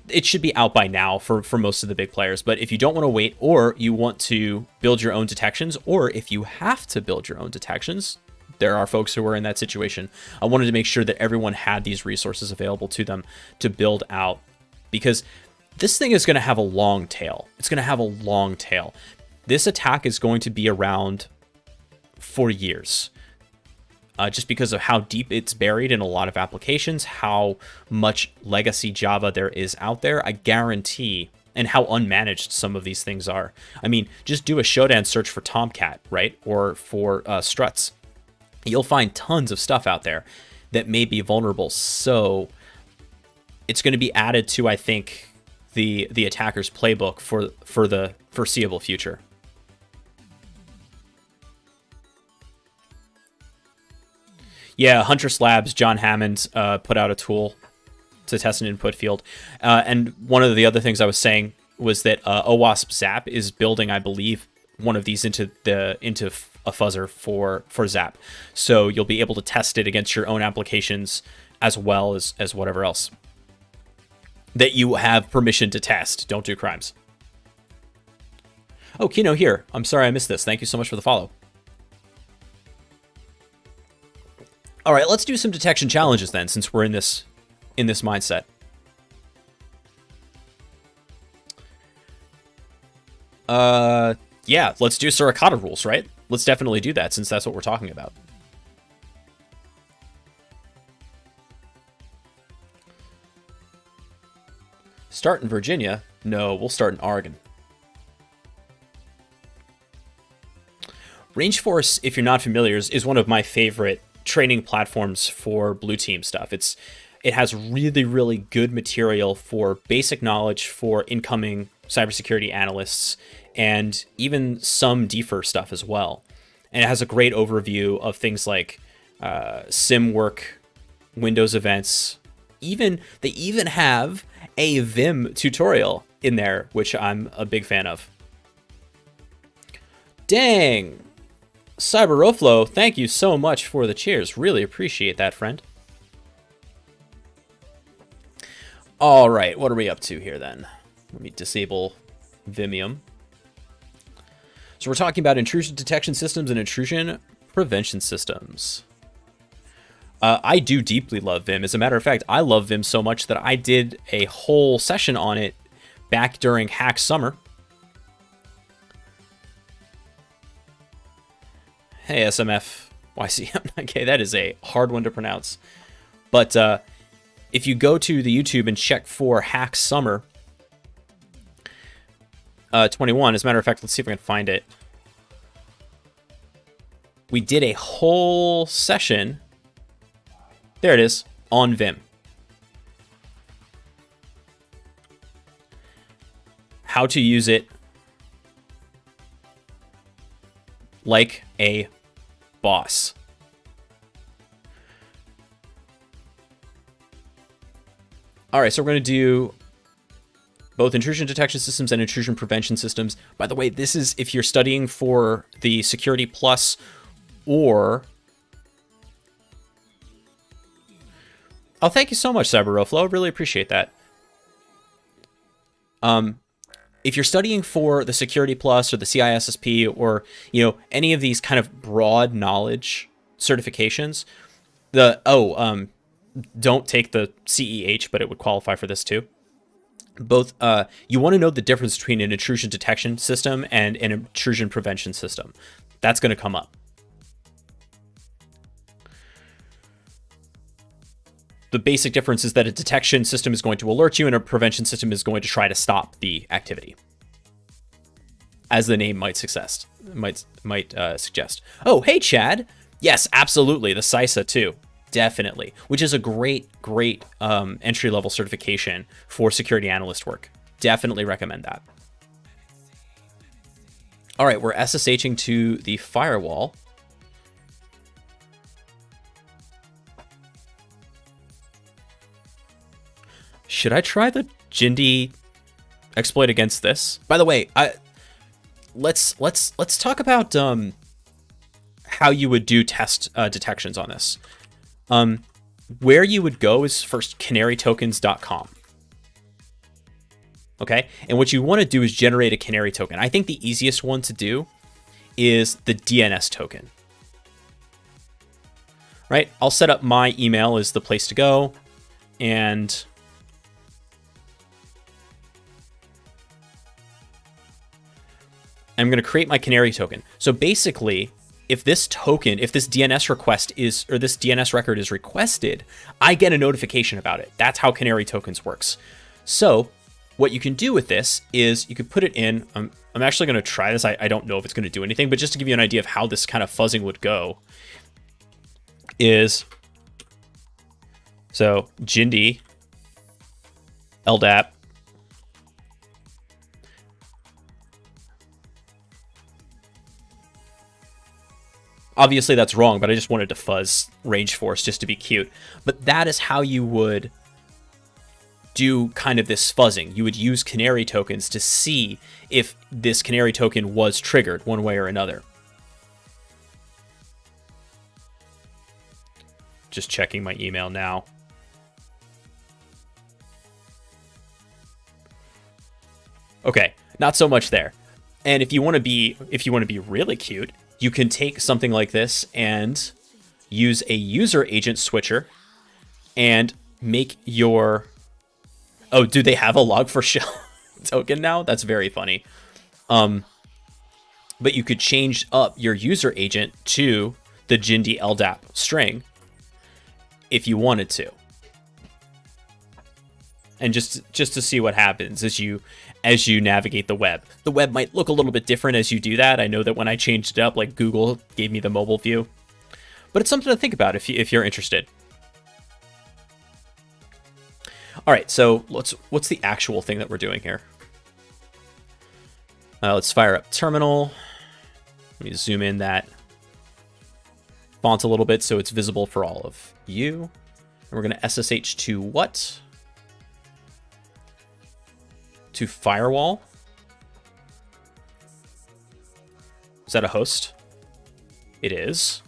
it should be out by now for most of the big players. But if you don't want to wait, or you want to build your own detections, or if you have to build your own detections, there are folks who are in that situation. I wanted to make sure that everyone had these resources available to them to build out, because this thing is going to have a long tail. It's going to have a long tail. This attack is going to be around for years. Just because of how deep it's buried in a lot of applications, how much legacy Java there is out there, I guarantee, and how unmanaged some of these things are. I mean, just do a Shodan search for Tomcat, right? Or for struts. You'll find tons of stuff out there that may be vulnerable. So it's going to be added to, I think, the attacker's playbook for the foreseeable future. Yeah, Huntress Labs, John Hammond put out a tool to test an input field. And one of the other things I was saying was that OWASP Zap is building, I believe, one of these into a fuzzer for Zap. So you'll be able to test it against your own applications as well as whatever else that you have permission to test. Don't do crimes. Oh, Kino here. I'm sorry I missed this. Thank you so much for the follow. All right, let's do some detection challenges then, since we're in this mindset. Yeah, let's do Suricata rules, right? Let's definitely do that, since that's what we're talking about. Start in Virginia? No, we'll start in Oregon. Rangeforce, if you're not familiar, is one of my favorite training platforms for blue team stuff. It has really, really good material for basic knowledge for incoming cybersecurity analysts and even some DFIR stuff as well. And it has a great overview of things like SIM work, Windows events. They even have a Vim tutorial in there, which I'm a big fan of. Dang! Cyberoflow, thank you so much for the cheers. Really appreciate that, friend. All right, what are we up to here then? Let me disable Vimium. So we're talking about intrusion detection systems and intrusion prevention systems. I do deeply love Vim. As a matter of fact, I love Vim so much that I did a whole session on it back during Hack Summer. Hey, SMF YCM. Okay, that is a hard one to pronounce. But if you go to the YouTube and check for Hack Summer 21, as a matter of fact, let's see if I can find it. We did a whole session. There it is, on Vim. How to use it like a boss. All right, so we're going to do both intrusion detection systems and intrusion prevention systems. By the way, this is if you're studying for the Security Plus or... Oh, thank you so much, CyberOflow. Really appreciate that. If you're studying for the Security Plus or the CISSP or, any of these kind of broad knowledge certifications, don't take the CEH, but it would qualify for this too. Both, you want to know the difference between an intrusion detection system and an intrusion prevention system. That's going to come up. The basic difference is that a detection system is going to alert you and a prevention system is going to try to stop the activity, as the name might suggest. Oh, hey, Chad. Yes, absolutely. The CISA too. Definitely, which is a great entry-level certification for security analyst work. Definitely recommend that. All right, we're SSHing to the firewall. Should I try the Jindy exploit against this? By the way, let's talk about how you would do test detections on this. Where you would go is first canarytokens.com. Okay, and what you want to do is generate a canary token. I think the easiest one to do is the DNS token. Right, I'll set up my email as the place to go, and I'm going to create my canary token. So basically, if this token, if this DNS request is, or this DNS record is requested, I get a notification about it. That's how canary tokens works. So what you can do with this is you could put it in, I'm actually going to try this. I don't know if it's going to do anything, but just to give you an idea of how this kind of fuzzing would go is, so Jindy, LDAP, obviously that's wrong, but I just wanted to fuzz Rangeforce just to be cute. But that is how you would do kind of this fuzzing. You would use canary tokens to see if this canary token was triggered one way or another. Just checking my email now. Okay, not so much there. And if you want to be really cute, you can take something like this and use a user agent switcher and make your... Oh, do they have a Log4Shell token now? That's very funny. But you could change up your user agent to the Jindy LDAP string if you wanted to. And just to see what happens as you navigate the web. The web might look a little bit different as you do that. I know that when I changed it up, like Google gave me the mobile view. But it's something to think about if you're interested. All right, so what's the actual thing that we're doing here? Let's fire up terminal. Let me zoom in that font a little bit so it's visible for all of you. And we're going to SSH to what? To firewall. Is that a host? It is.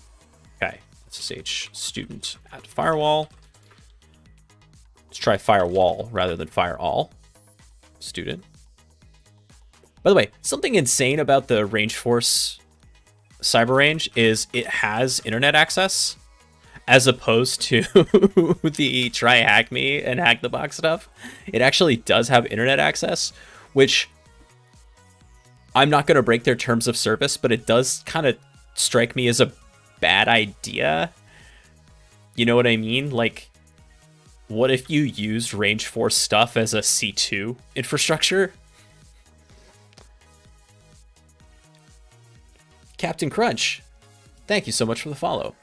Okay, SSH student at firewall. Let's try firewall rather than fireall. Student. By the way, something insane about the Rangeforce cyber range is it has internet access as opposed to the try hack me and hack the box stuff. It actually does have internet access, which I'm not going to break their terms of service, but it does kind of strike me as a bad idea. You know what I mean? Like, what if you used Rangeforce stuff as a C2 infrastructure? Captain Crunch, thank you so much for the follow.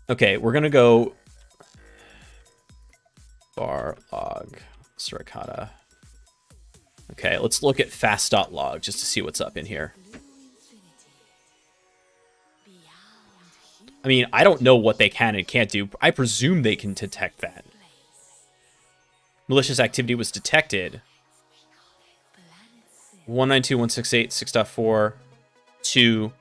Okay, we're going to go bar log suricata. Okay, let's look at fast.log just to see what's up in here. I mean, I don't know what they can and can't do. I presume they can detect that. Malicious activity was detected. 192.168.6.4 2.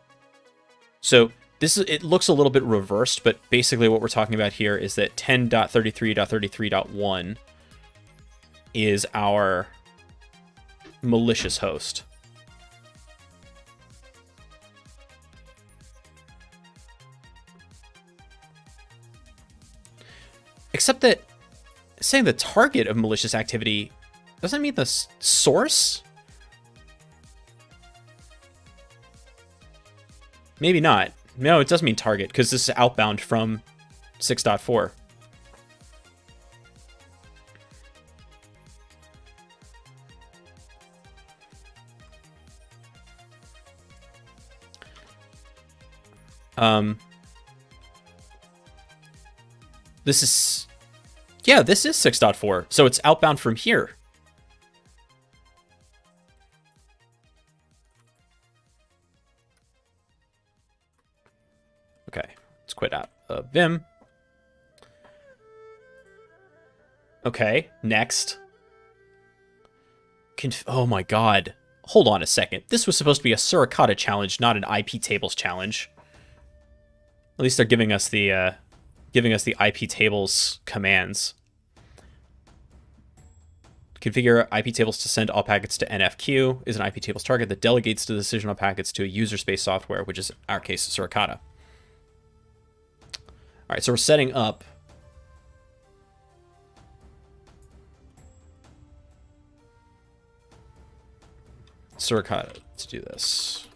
So this is, it looks a little bit reversed, but basically what we're talking about here is that 10.33.33.1 is our malicious host. Except that saying the target of malicious activity doesn't mean the source? Maybe not. No, it does mean target because this is outbound from 6.4. This is, yeah, this is 6.4. So it's outbound from here. Okay, let's quit out of Vim. Okay, next. Oh my god. Hold on a second. This was supposed to be a Suricata challenge, not an IP tables challenge. At least they're giving us the IP tables commands. Configure IP tables to send all packets to NFQ is an IP tables target that delegates the decision on packets to a user space software, which is in our case Suricata. All right, so we're setting up Suricata to do this.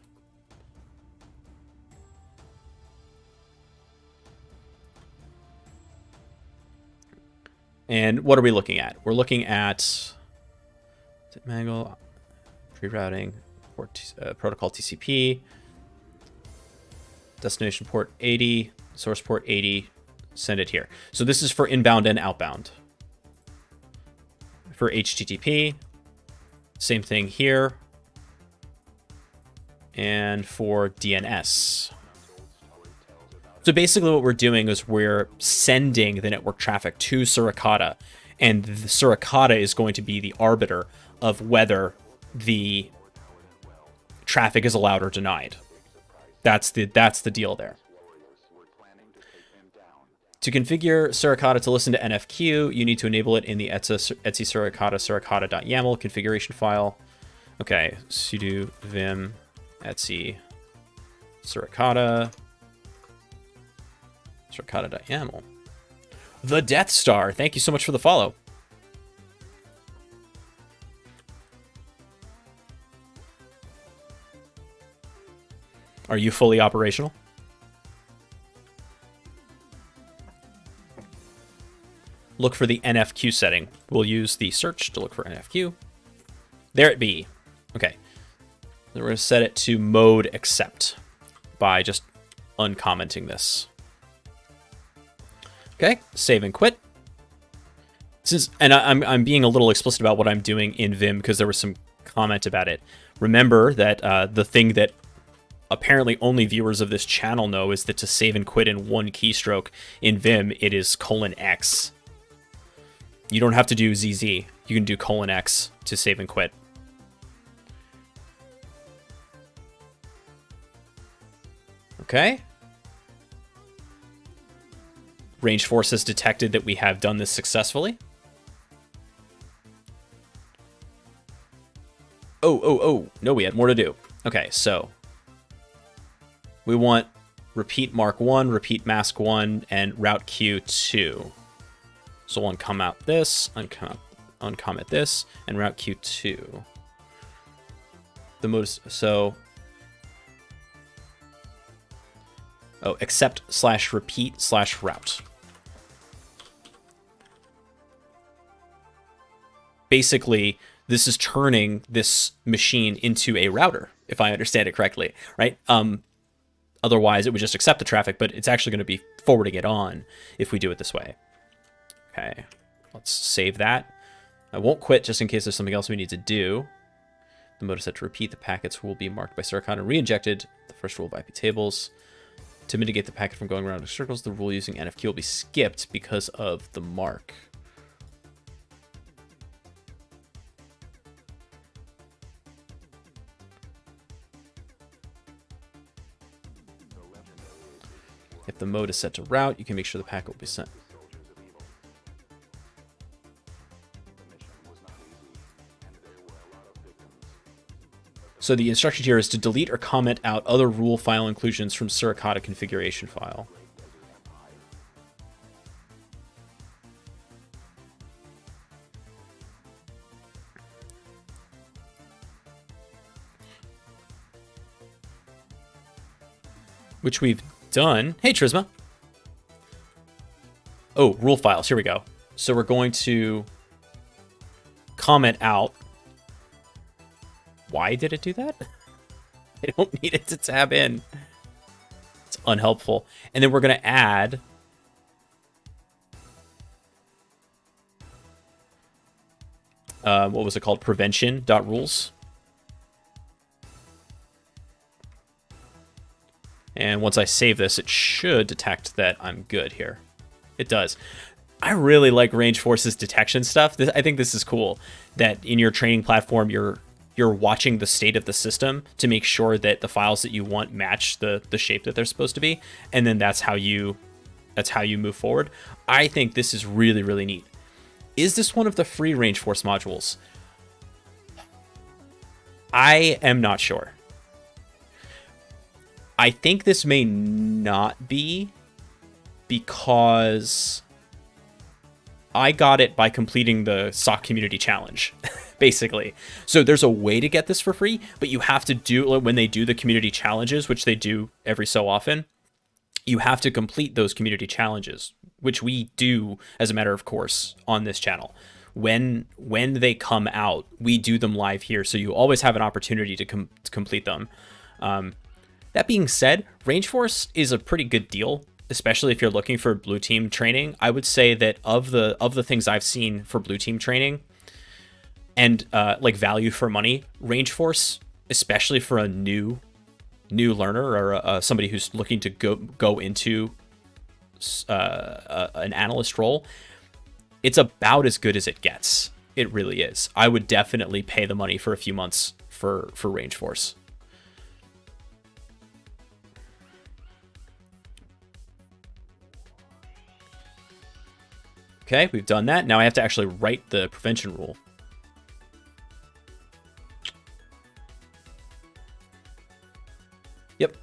And what are we looking at? We're looking at Mangle, rerouting, port, protocol TCP, destination port 80, source port 80, send it here. So this is for inbound and outbound. For HTTP, same thing here. And for DNS. So basically what we're doing is we're sending the network traffic to Suricata, and the Suricata is going to be the arbiter of whether the traffic is allowed or denied. That's the deal there. To configure Suricata to listen to NFQ, you need to enable it in the etc suricata suricata.yaml configuration file. Okay, sudo vim etc suricata suricata.yaml. The Death Star, thank you so much for the follow. Are you fully operational? Look for the NFQ setting. We'll use the search to look for NFQ. There it be. Okay. Then we're going to set it to mode accept by just uncommenting this. Okay, save and quit. And I'm being a little explicit about what I'm doing in Vim because there was some comment about it. Remember that the thing that apparently only viewers of this channel know is that to save and quit in one keystroke in Vim, it is :X. You don't have to do ZZ. You can do :X to save and quit. Okay. Rangeforce has detected that we have done this successfully. Oh. No, we had more to do. Okay, so we want repeat mark 1, repeat mask 1, and route Q2. So we'll uncomment this, uncomment this, and route Q2. The modus, so... Oh, accept / repeat / route. Basically, this is turning this machine into a router, if I understand it correctly, right? Otherwise, it would just accept the traffic, but it's actually going to be forwarding it on if we do it this way. Okay, let's save that. I won't quit just in case there's something else we need to do. The mode is set to repeat. The packets will be marked by Suricata and re-injected. The first rule of IP tables. To mitigate the packet from going around in circles, the rule using NFQ will be skipped because of the mark. If the mode is set to route, you can make sure the packet will be sent. So the instruction here is to delete or comment out other rule file inclusions from Suricata configuration file. Which we've done. Hey, Trisma. Oh, rule files. Here we go. So we're going to comment out. Why did it do that? I don't need it to tab in. It's unhelpful. And then we're going to add what was it called? Prevention.rules. And once I save this, it should detect that I'm good here. It does. I really like Rangeforce's detection stuff. I think this is cool, that in your training platform, you're watching the state of the system to make sure that the files that you want match the shape that they're supposed to be, and then that's how you move forward. I think this is really, really neat. Is this one of the free Rangeforce modules? I am not sure. I think this may not be, because I got it by completing the SOC Community Challenge, basically. So there's a way to get this for free, but you have to do, when they do the community challenges, which they do every so often, you have to complete those community challenges, which we do as a matter of course on this channel. When they come out, we do them live here, so you always have an opportunity to complete them. That being said, Rangeforce is a pretty good deal, especially if you're looking for blue team training. I would say that of the things I've seen for blue team training and like value for money, Rangeforce, especially for a new learner or somebody who's looking to go into an analyst role, it's about as good as it gets. It really is. I would definitely pay the money for a few months for Rangeforce. Okay, we've done that. Now I have to actually write the prevention rule. Yep.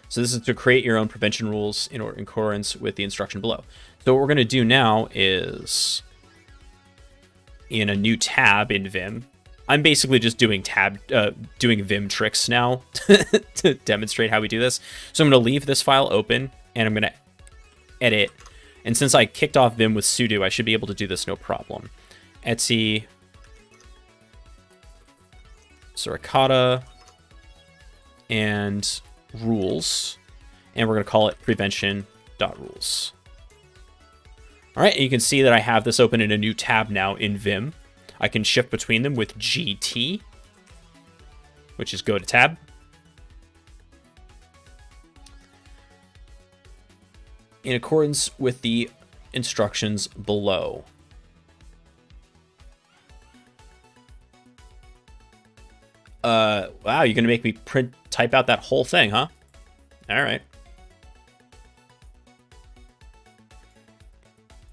So this is to create your own prevention rules in accordance with the instruction below. So what we're going to do now is, in a new tab in Vim, I'm basically just doing Vim tricks now to demonstrate how we do this. So I'm going to leave this file open and I'm going to edit. And since I kicked off Vim with sudo, I should be able to do this no problem. Etsy Suricata and rules, and we're going to call it prevention.rules. All right, and you can see that I have this open in a new tab now in Vim. I can shift between them with GT, which is go to tab. In accordance with the instructions below. Wow, you're gonna make me type out that whole thing, huh? All right.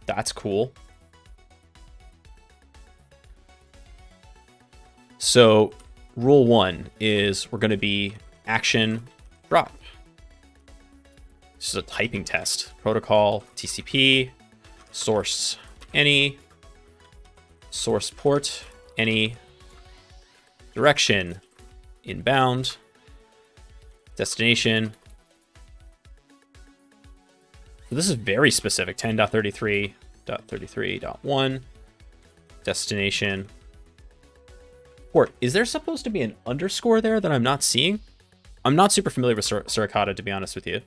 That's cool. So rule 1 is we're gonna be action drop. This is a typing test. Protocol, TCP, source any, source port any, direction inbound, destination. So this is very specific. 10.33.33.1, destination port. Is there supposed to be an underscore there that I'm not seeing? I'm not super familiar with Suricata, to be honest with you.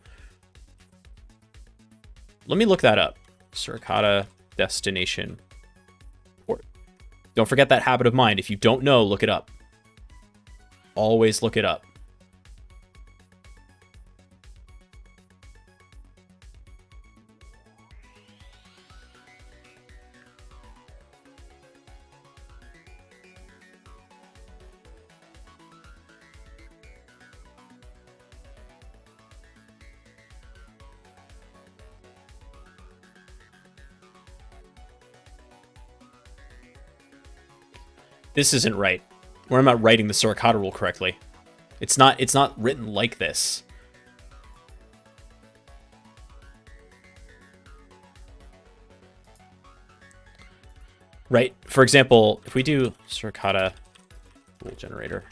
Let me look that up. Suricata destination port. Don't forget that habit of mind. If you don't know, look it up. Always look it up. This isn't right. Or I'm not writing the Suricata rule correctly. It's not written like this. Right. For example, if we do Suricata rule generator.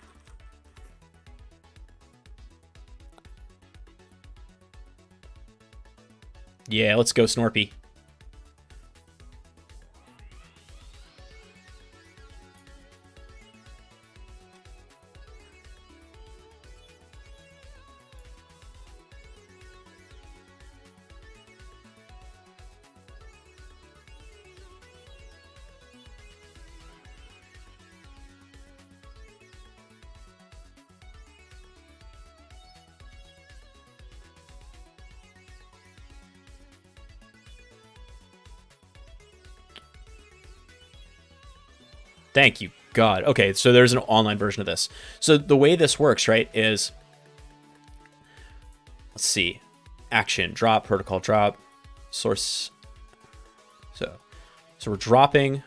Yeah, let's go Snorpy. Thank you, God. Okay, so there's an online version of this. So the way this works, right, is... Let's see. Action, drop, protocol, drop, source. So we're dropping.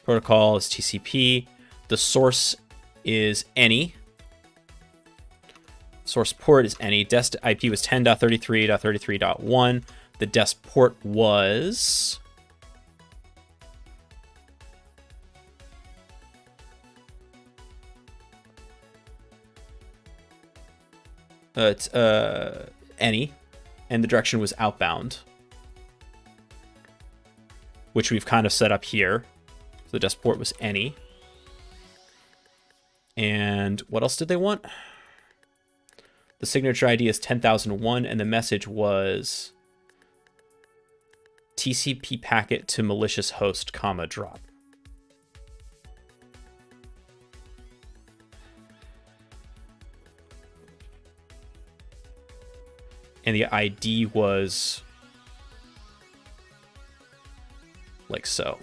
Protocol is TCP. The source is any. Source port is any. Dest IP was 10.33.33.1. The dest port was... it's any, and the direction was outbound, which we've kind of set up here. So the dest port was any. And what else did they want? The signature ID is 10,001, and the message was TCP packet to malicious host, comma, drop. And the ID was like so.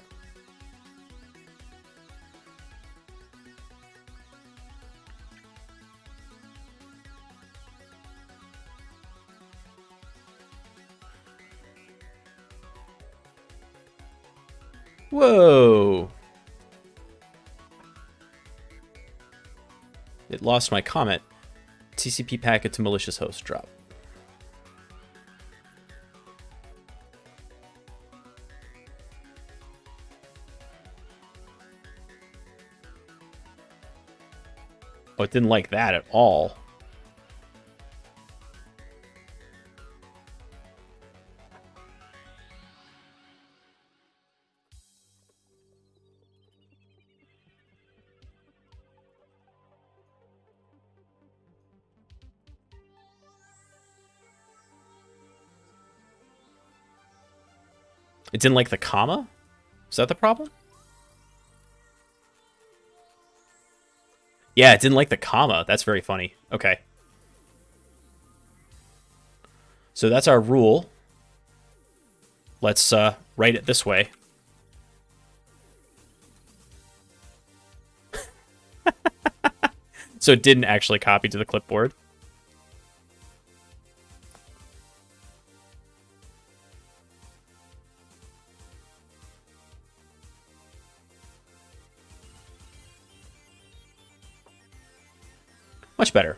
Whoa. It lost my comment. TCP packet to malicious host, drop. Oh, it didn't like that at all. It didn't like the comma? Is that the problem? Yeah, it didn't like the comma. That's very funny. Okay. So that's our rule. Let's write it this way. So it didn't actually copy to the clipboard. Much better.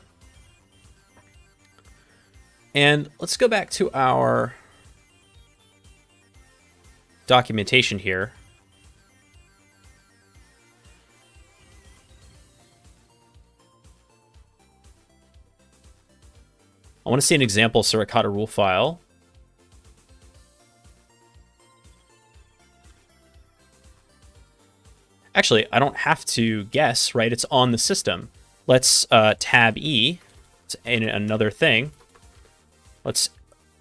And let's go back to our documentation here. I want to see an example Suricata rule file. Actually, I don't have to guess, right? It's on the system. Let's tab E. It's in another thing. Let's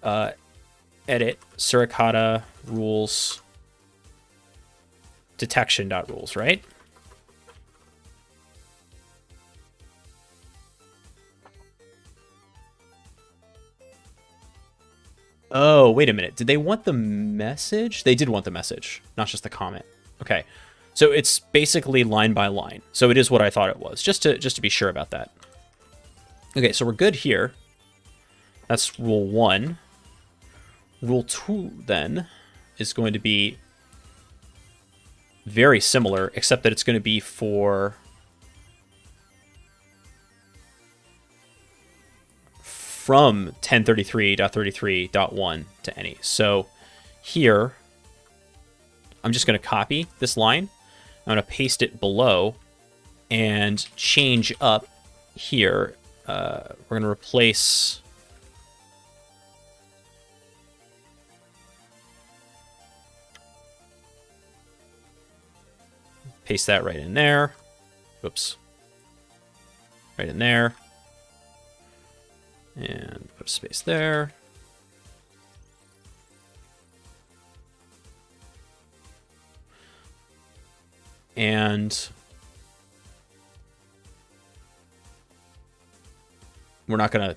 edit Suricata rules detection.rules, right? Oh, wait a minute. Did they want the message? They did want the message, not just the comment. Okay. So it's basically line by line. So it is what I thought it was, just to be sure about that. Okay, so we're good here. That's rule 1. Rule 2, then, is going to be very similar, except that it's going to be for from 1033.33.1 to any. So here, I'm just going to copy this line. I'm going to paste it below and change up here. We're going to replace... Paste that right in there. Oops. Right in there. And put a space there. And we're not going to...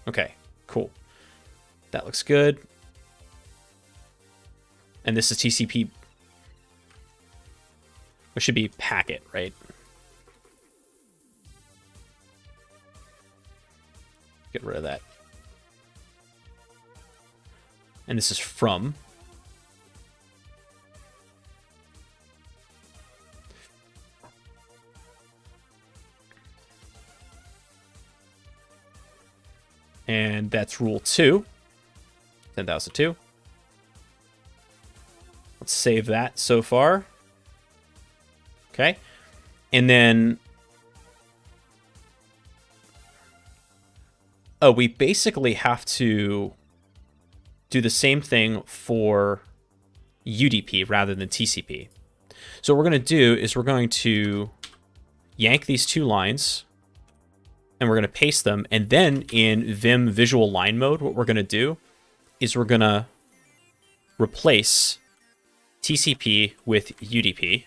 Okay, cool. That looks good. And this is TCP. It should be packet, right? Get rid of that. And this is from. And that's rule 2. 10,002. Let's save that so far. Okay. And then... oh, we basically have to do the same thing for UDP rather than TCP. So what we're going to do is we're going to yank these 2 lines, and we're going to paste them. And then in Vim visual line mode, what we're going to do is we're going to replace TCP with UDP.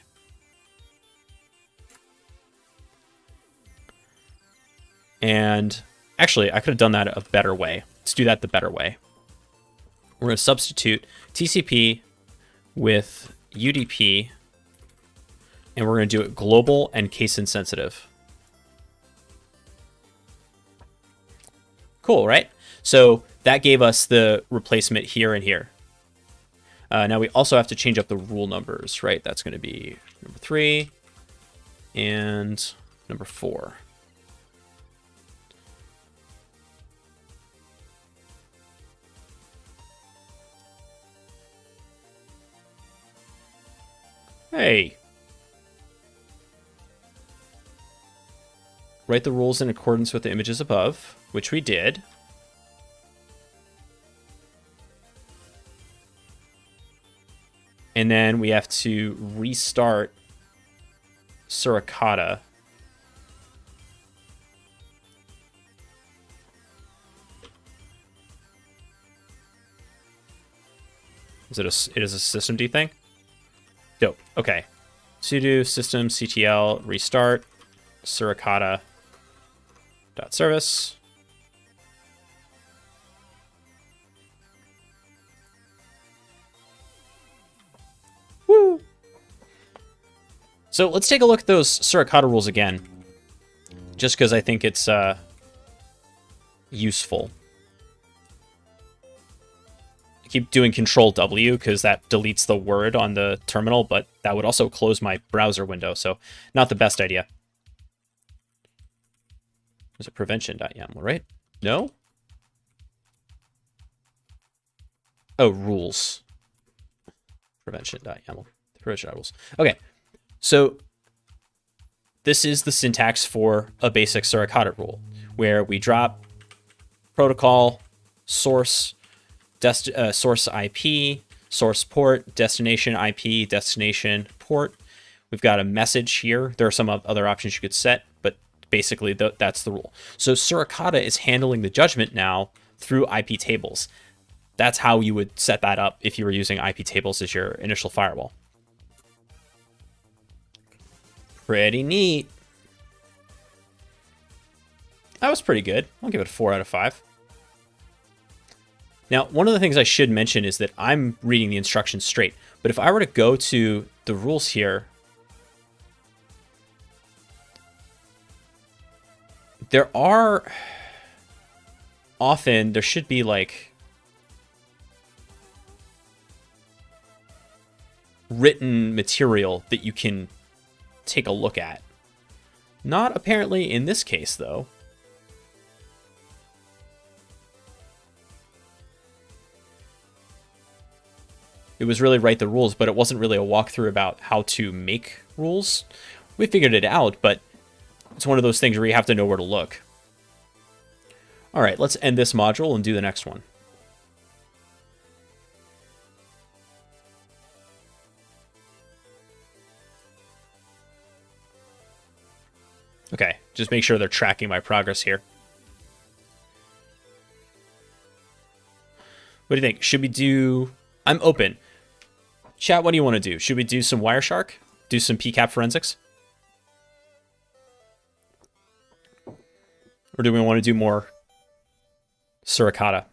And actually, I could have done that a better way. Let's do that the better way. We're going to substitute TCP with UDP, and we're going to do it global and case insensitive. Cool, right? So that gave us the replacement here and here. Now we also have to change up the rule numbers, right? That's going to be number 3 and number 4. Hey. Write the rules in accordance with the images above, which we did. And then we have to restart Suricata. It is a systemd thing? Dope. Okay. Sudo systemctl restart suricata.service. Woo! So let's take a look at those Suricata rules again, just because I think it's useful. I keep doing Control W because that deletes the word on the terminal, but that would also close my browser window, so not the best idea. There's a prevention.yaml, right? No? Oh, rules. Prevention.yaml. Prevention rules. Okay, so this is the syntax for a basic Suricata rule, where we drop protocol, source, source IP, source port, destination IP, destination port. We've got a message here. There are some other options you could set, but basically that's the rule. So Suricata is handling the judgment now through IP tables. That's how you would set that up if you were using IP tables as your initial firewall. Pretty neat. That was pretty good. I'll give it a 4 out of 5. Now, one of the things I should mention is that I'm reading the instructions straight, but if I were to go to the rules here, there should be like written material that you can take a look at. Not apparently in this case, though. It was really write the rules, but it wasn't really a walkthrough about how to make rules. We figured it out, but it's one of those things where you have to know where to look. All right, let's end this module and do the next one. Okay, just make sure they're tracking my progress here. What do you think? Should we do... I'm open. Chat, what do you want to do? Should we do some Wireshark? Do some PCAP forensics? Or do we want to do more Suricata.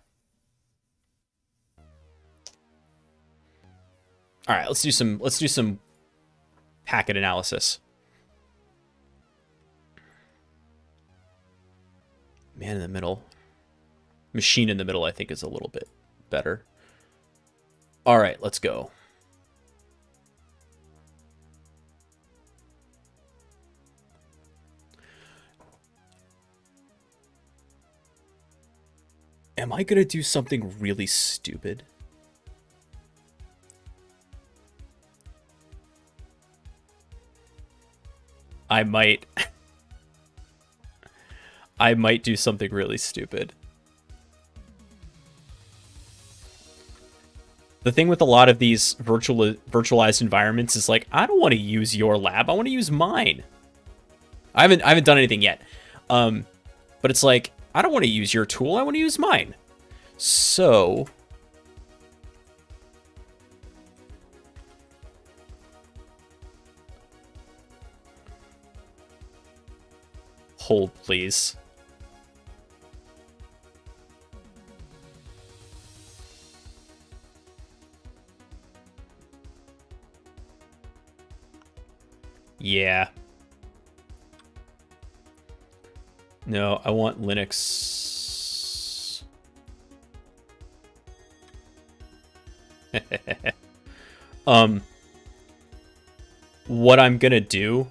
All right, let's do some packet analysis. Man in the middle. Machine in the middle, I think, is a little bit better. All right, let's go. Am I going to do something really stupid? I might. I might do something really stupid. The thing with a lot of these virtualized environments is like, I don't want to use your lab. I want to use mine. I haven't done anything yet. But it's like, I don't want to use your tool. I want to use mine. So hold, please. Yeah. No, I want Linux. What I'm gonna do,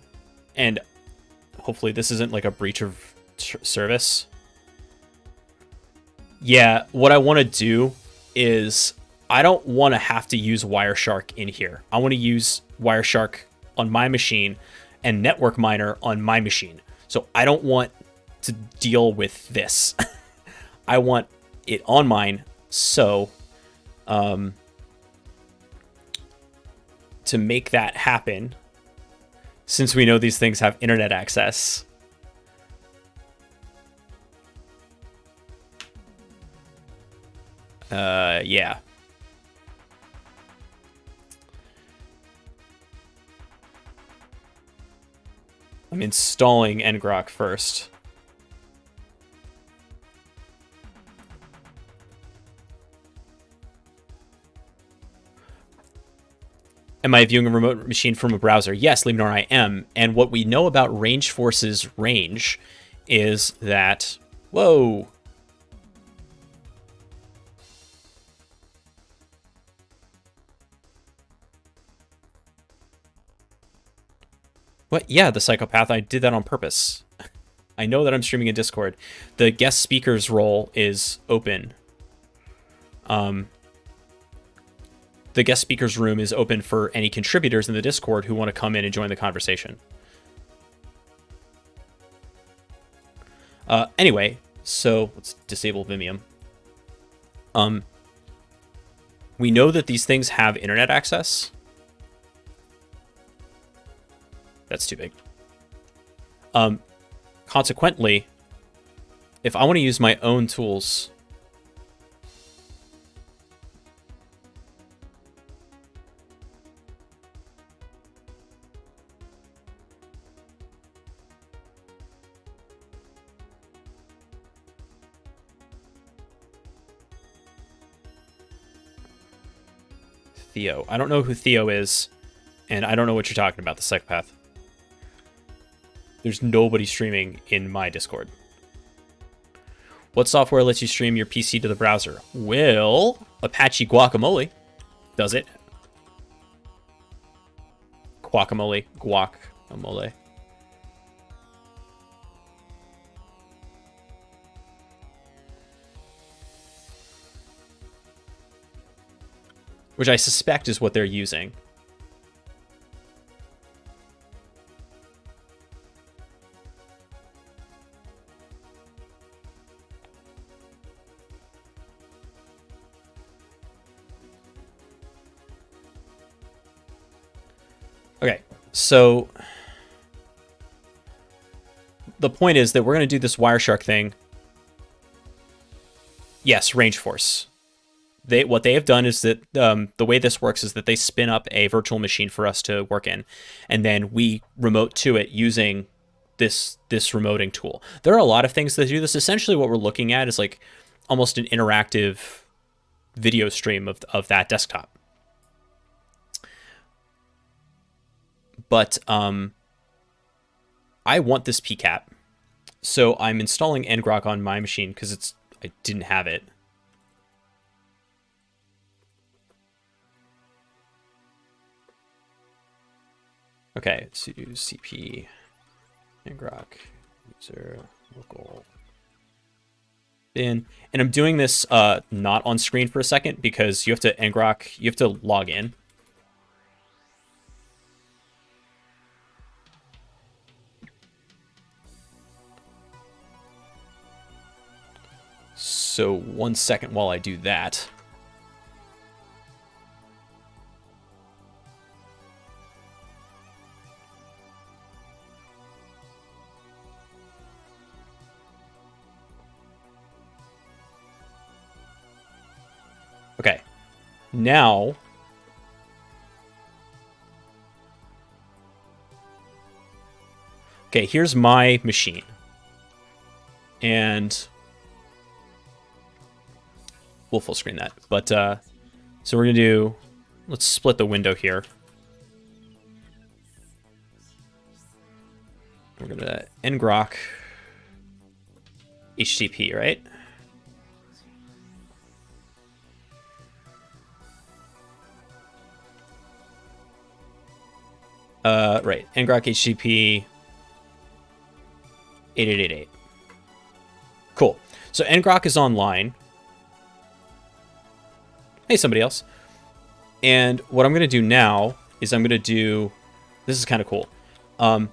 and hopefully this isn't like a breach of service. Yeah, what I want to do is I don't want to have to use Wireshark in here. I want to use Wireshark on my machine and Network Miner on my machine. So I don't want to deal with this. I want it on mine. So to make that happen, since we know these things have internet access, yeah. I'm installing ngrok first. Am I viewing a remote machine from a browser? Yes, Leonor, I am. And what we know about Rangeforce's range is that... Whoa! What? Yeah, the psychopath. I did that on purpose. I know that I'm streaming in Discord. The guest speaker's role is open. The guest speaker's room is open for any contributors in the Discord who want to come in and join the conversation. Anyway, so let's disable Vimium. We know that these things have internet access. That's too big. Consequently, if I want to use my own tools, Theo. I don't know who Theo is, and I don't know what you're talking about, the psychopath. There's nobody streaming in my Discord. What software lets you stream your PC to the browser? Well, Apache Guacamole does it. Guacamole. Which I suspect is what they're using. Okay, so the point is that we're going to do this Wireshark thing. Yes, Rangeforce. What they have done is that the way this works is that they spin up a virtual machine for us to work in, and then we remote to it using this remoting tool. There are a lot of things that do this. Essentially, what we're looking at is like almost an interactive video stream of that desktop. But I want this PCAP, so I'm installing ngrok on my machine because I didn't have it. Okay, sudo cp ngrok user local bin, and I'm doing this not on screen for a second because you have to ngrok, you have to log in. So 1 second while I do that. Okay, now here's my machine, and we'll full screen that. But so we're gonna do, let's split the window here. We're gonna ngrok HTTP, right? Right, ngrok HTTP 8888. Cool. So ngrok is online. Hey, somebody else. And what I'm going to do now is I'm going to do, this is kind of cool. I'm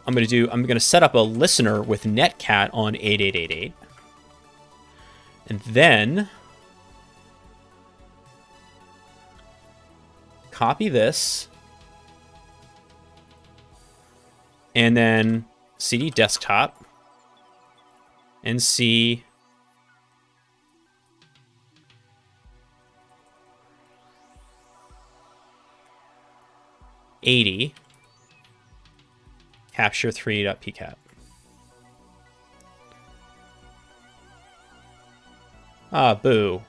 going to set up a listener with netcat on 8888. And then copy this. And then cd desktop and c /80 capture 3.pcap. Ah, boo.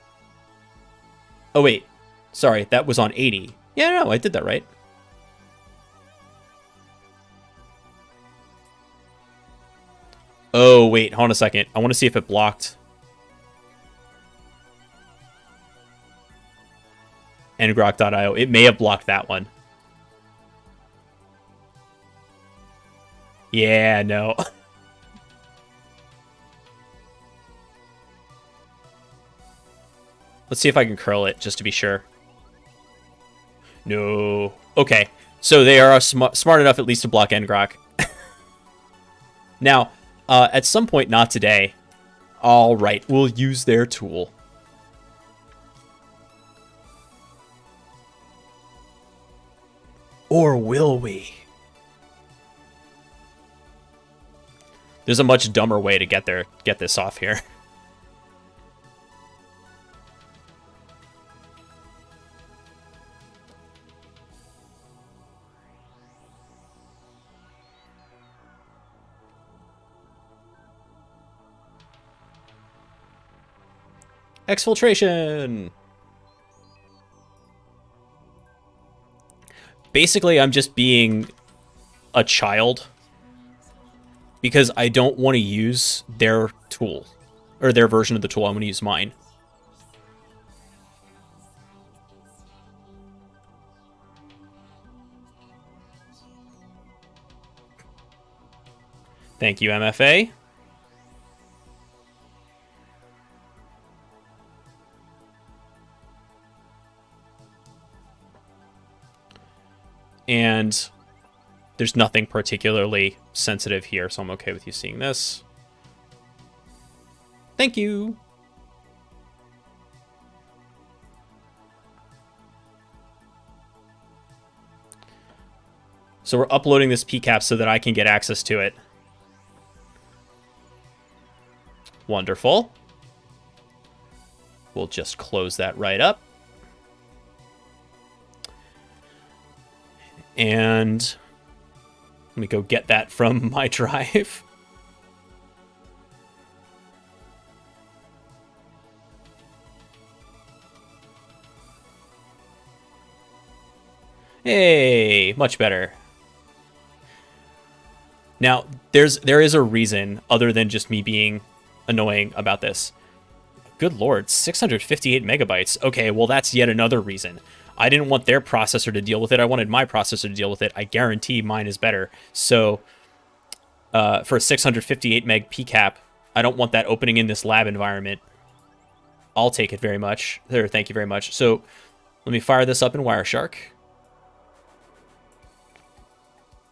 Oh wait, sorry, that was on 80. Yeah, no, I did that right. Oh, wait, hold on a second. I want to see if it blocked. ngrok.io. It may have blocked that one. Yeah, no. Let's see if I can curl it just to be sure. No. Okay, so they are smart enough at least to block ngrok. Now, at some point, not today. All right, we'll use their tool. Or will we? There's a much dumber way to get this off here. Exfiltration! Basically, I'm just being a child because I don't want to use their tool, or their version of the tool. I'm going to use mine. Thank you, MFA. And there's nothing particularly sensitive here, so I'm okay with you seeing this. Thank you. So we're uploading this PCAP so that I can get access to it. Wonderful. We'll just close that right up. And let me go get that from my drive. Hey, much better. Now, there is a reason other than just me being annoying about this. Good lord, 658 megabytes. Okay, well, that's yet another reason. I didn't want their processor to deal with it. I wanted my processor to deal with it. I guarantee mine is better. So, for a 658 meg PCAP, I don't want that opening in this lab environment. I'll take it very much. There, thank you very much. So, let me fire this up in Wireshark.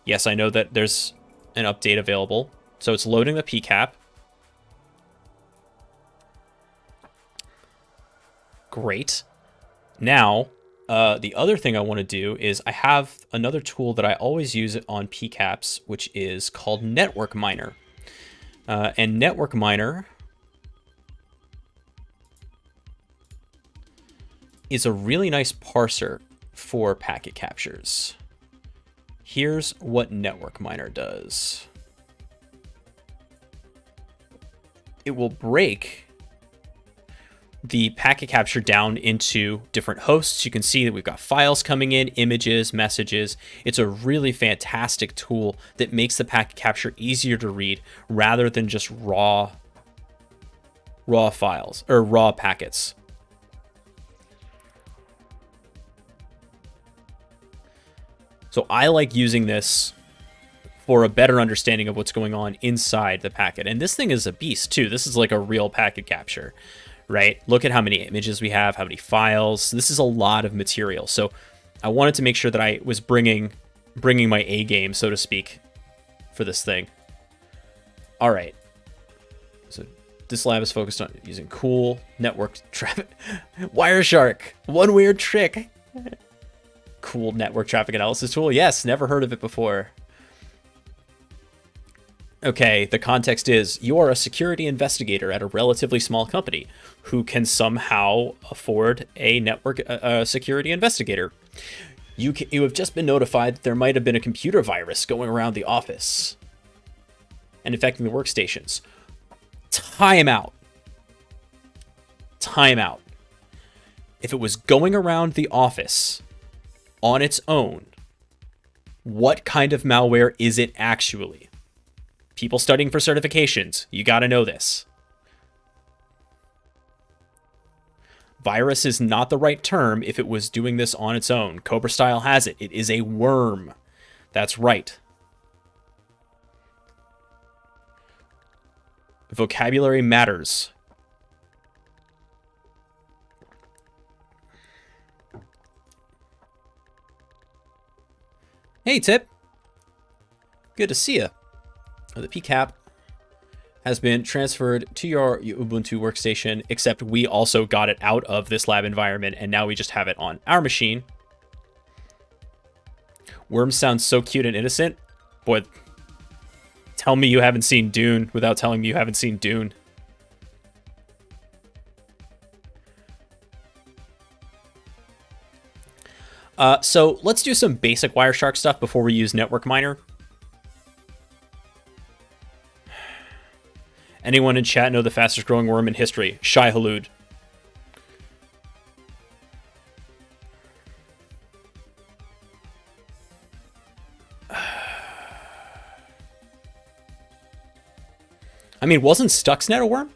Yes, I know that there's an update available. So it's loading the PCAP. Great. Now, the other thing I want to do is I have another tool that I always use on PCAPs, which is called Network Miner. And Network Miner is a really nice parser for packet captures. Here's what Network Miner does. It will break the packet capture down into different hosts. You can see that we've got files coming in, images, messages. It's a really fantastic tool that makes the packet capture easier to read rather than just raw files or raw packets. So I like using this for a better understanding of what's going on inside the packet. And this thing is a beast too. This is like a real packet capture, right? Look at how many images we have, how many files. This is a lot of material. So I wanted to make sure that I was bringing my A game, so to speak, for this thing. All right. So this lab is focused on using cool network traffic. Wireshark, one weird trick. Cool network traffic analysis tool. Yes, never heard of it before. Okay, the context is you are a security investigator at a relatively small company who can somehow afford a network security investigator. You have just been notified that there might have been a computer virus going around the office and infecting the workstations. Time out. Time out. If it was going around the office on its own, what kind of malware is it actually? People studying for certifications, you gotta know this. Virus is not the right term if it was doing this on its own. Cobra Style has it. It is a worm. That's right. Vocabulary matters. Hey, Tip. Good to see you. The PCAP has been transferred to your Ubuntu workstation, except we also got it out of this lab environment, and now we just have it on our machine. Worms sound so cute and innocent. Boy, tell me you haven't seen Dune without telling me you haven't seen Dune. So let's do some basic Wireshark stuff before we use Network Miner. Anyone in chat know the fastest growing worm in history? Shai Hulud. I mean, wasn't Stuxnet a worm?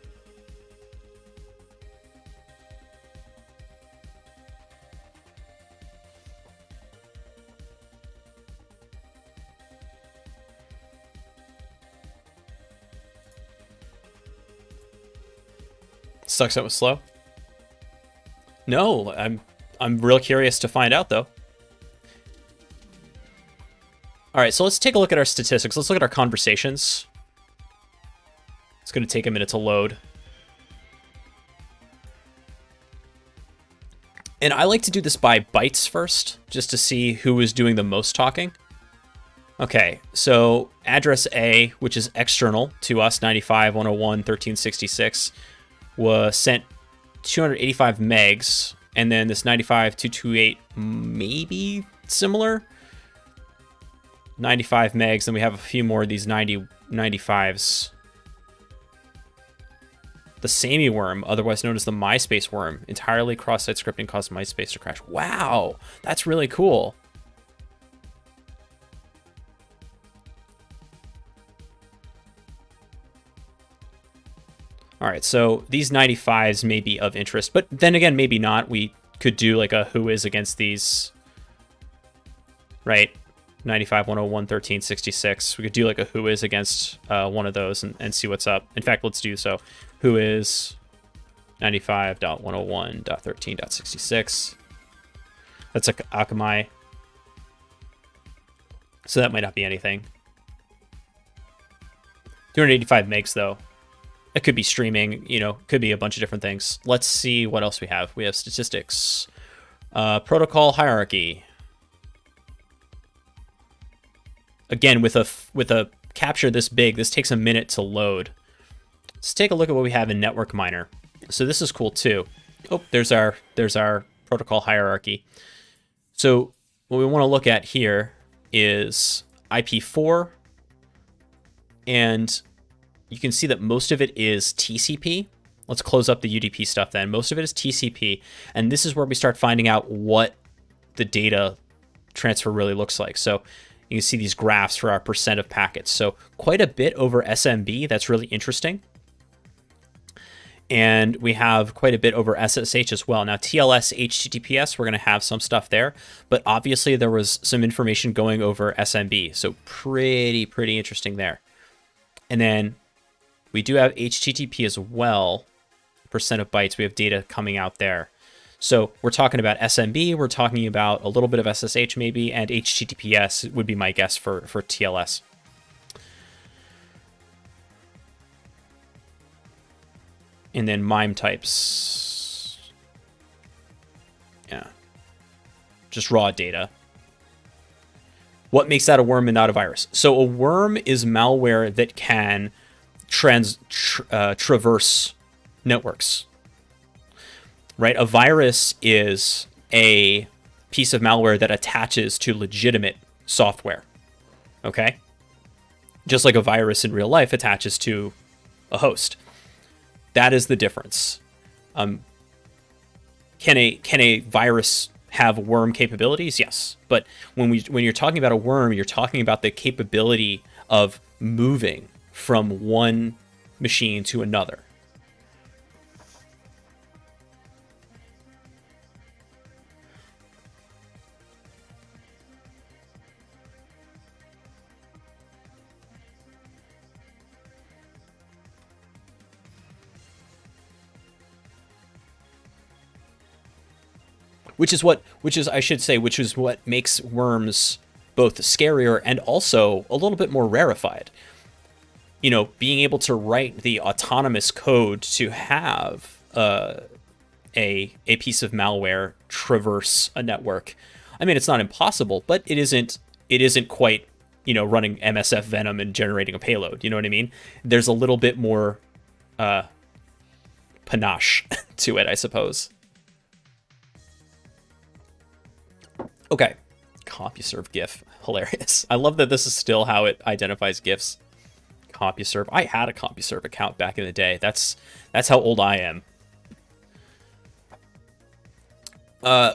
Stuxnet was slow? No, I'm real curious to find out though. All right, so let's take a look at our statistics. Let's look at our conversations. It's going to take a minute to load. And I like to do this by bytes first, just to see who is doing the most talking. Okay, so address A, which is external to us, 95.101.1366, was sent 285 megs, and then this 95.228 maybe similar. 95 megs, and we have a few more of these 95s. The Samey worm, otherwise known as the MySpace worm, entirely cross-site scripting caused MySpace to crash. Wow, that's really cool. All right, so these 95s may be of interest, but then again, maybe not. We could do like a who is against these, right? 95, 101, 13, 66. We could do like a who is against one of those and see what's up. In fact, let's do so. Who is 95.101.13.66. That's like Akamai. So that might not be anything. 285 megs though. It could be streaming, you know, could be a bunch of different things. Let's see what else we have. We have statistics, protocol hierarchy. Again, with a capture this big, this takes a minute to load. Let's take a look at what we have in Network Miner. So this is cool too. Oh, there's our protocol hierarchy. So what we want to look at here is IP4, and you can see that most of it is TCP. Let's close up the UDP stuff then. Most of it is TCP, and this is where we start finding out what the data transfer really looks like. So you can see these graphs for our percent of packets. So quite a bit over SMB. That's really interesting. And we have quite a bit over SSH as well. Now, TLS, HTTPS, we're going to have some stuff there, but obviously there was some information going over SMB. So pretty interesting there. And then we do have HTTP as well, percent of bytes. We have data coming out there. So we're talking about SMB, we're talking about a little bit of SSH maybe, and HTTPS would be my guess for TLS. And then MIME types. Yeah. Just raw data. What makes that a worm and not a virus? So a worm is malware that can traverse networks, right? A virus is a piece of malware that attaches to legitimate software, okay? Just like a virus in real life attaches to a host. That is the difference. Can a virus have worm capabilities? Yes, but when you're talking about a worm, you're talking about the capability of moving from one machine to another. Which is what makes worms both scarier and also a little bit more rarefied. You know, being able to write the autonomous code to have a piece of malware traverse a network. I mean, it's not impossible, but it isn't quite, you know, running MSF Venom and generating a payload. You know what I mean? There's a little bit more panache to it, I suppose. Okay, CompuServe GIF, hilarious. I love that this is still how it identifies GIFs. CompuServe. I had a CompuServe account back in the day. That's how old I am.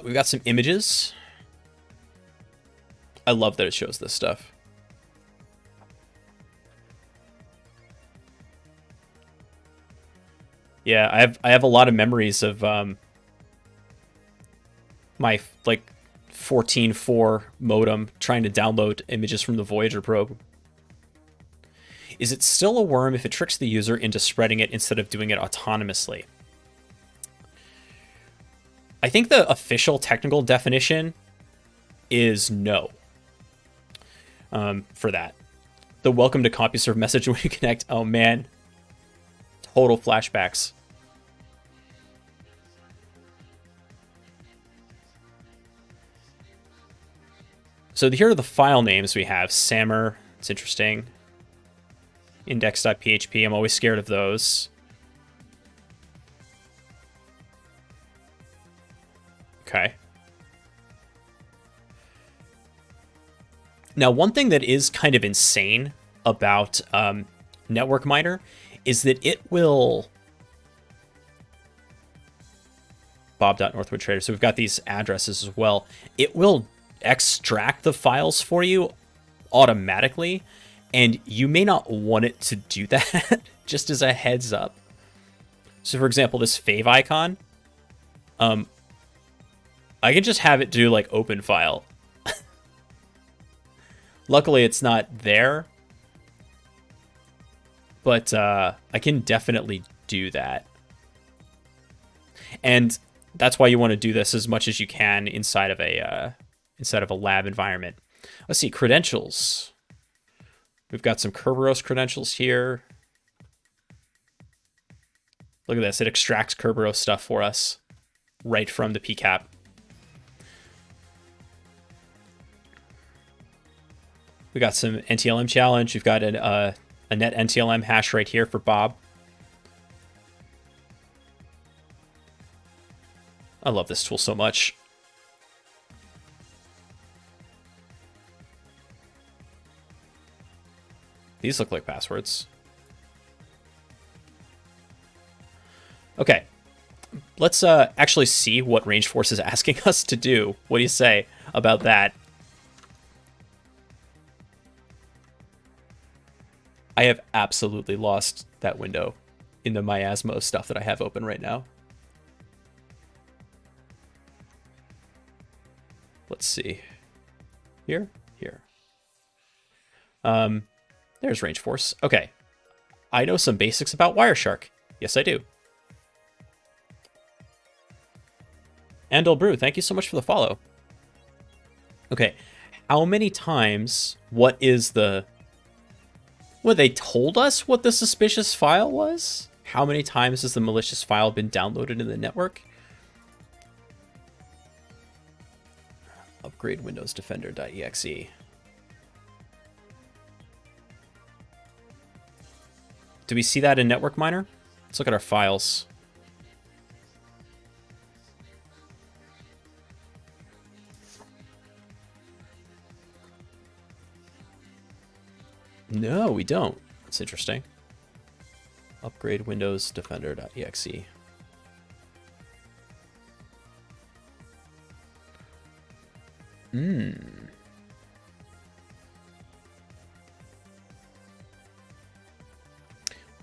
We've got some images. I love that it shows this stuff. Yeah, I have a lot of memories of my like 14.4 modem trying to download images from the Voyager probe. Is it still a worm if it tricks the user into spreading it instead of doing it autonomously? I think the official technical definition is no. For that. The welcome to CompuServe message when you connect. Oh man. Total flashbacks. So here are the file names we have. Sammer, it's interesting. Index.php, I'm always scared of those. Okay. Now, one thing that is kind of insane about Network Miner is that it will... Bob.NorthwoodTrader, so we've got these addresses as well. It will extract the files for you automatically, and you may not want it to do that. Just as a heads up, So for example, this fave icon, I can just have it do like open file. Luckily, it's not there, but I can definitely do that. And that's why you want to do this as much as you can inside of a lab environment. Let's see, credentials. We've got some Kerberos credentials here. Look at this, it extracts Kerberos stuff for us right from the PCAP. We got some NTLM challenge. We've got a net NTLM hash right here for Bob. I love this tool so much. These look like passwords. Okay, let's actually see what Rangeforce is asking us to do. What do you say about that? I have absolutely lost that window in the Miasmo stuff that I have open right now. Let's see. Here? Here. There's Rangeforce. Okay. I know some basics about Wireshark. Yes, I do. Andel Brew, thank you so much for the follow. Okay. How many times, what is the... Well, they told us what the suspicious file was? How many times has the malicious file been downloaded in the network? Upgrade Windows Defender.exe. Do we see that in Network Miner? Let's look at our files. No, we don't. That's interesting. Upgrade Windows Defender.exe.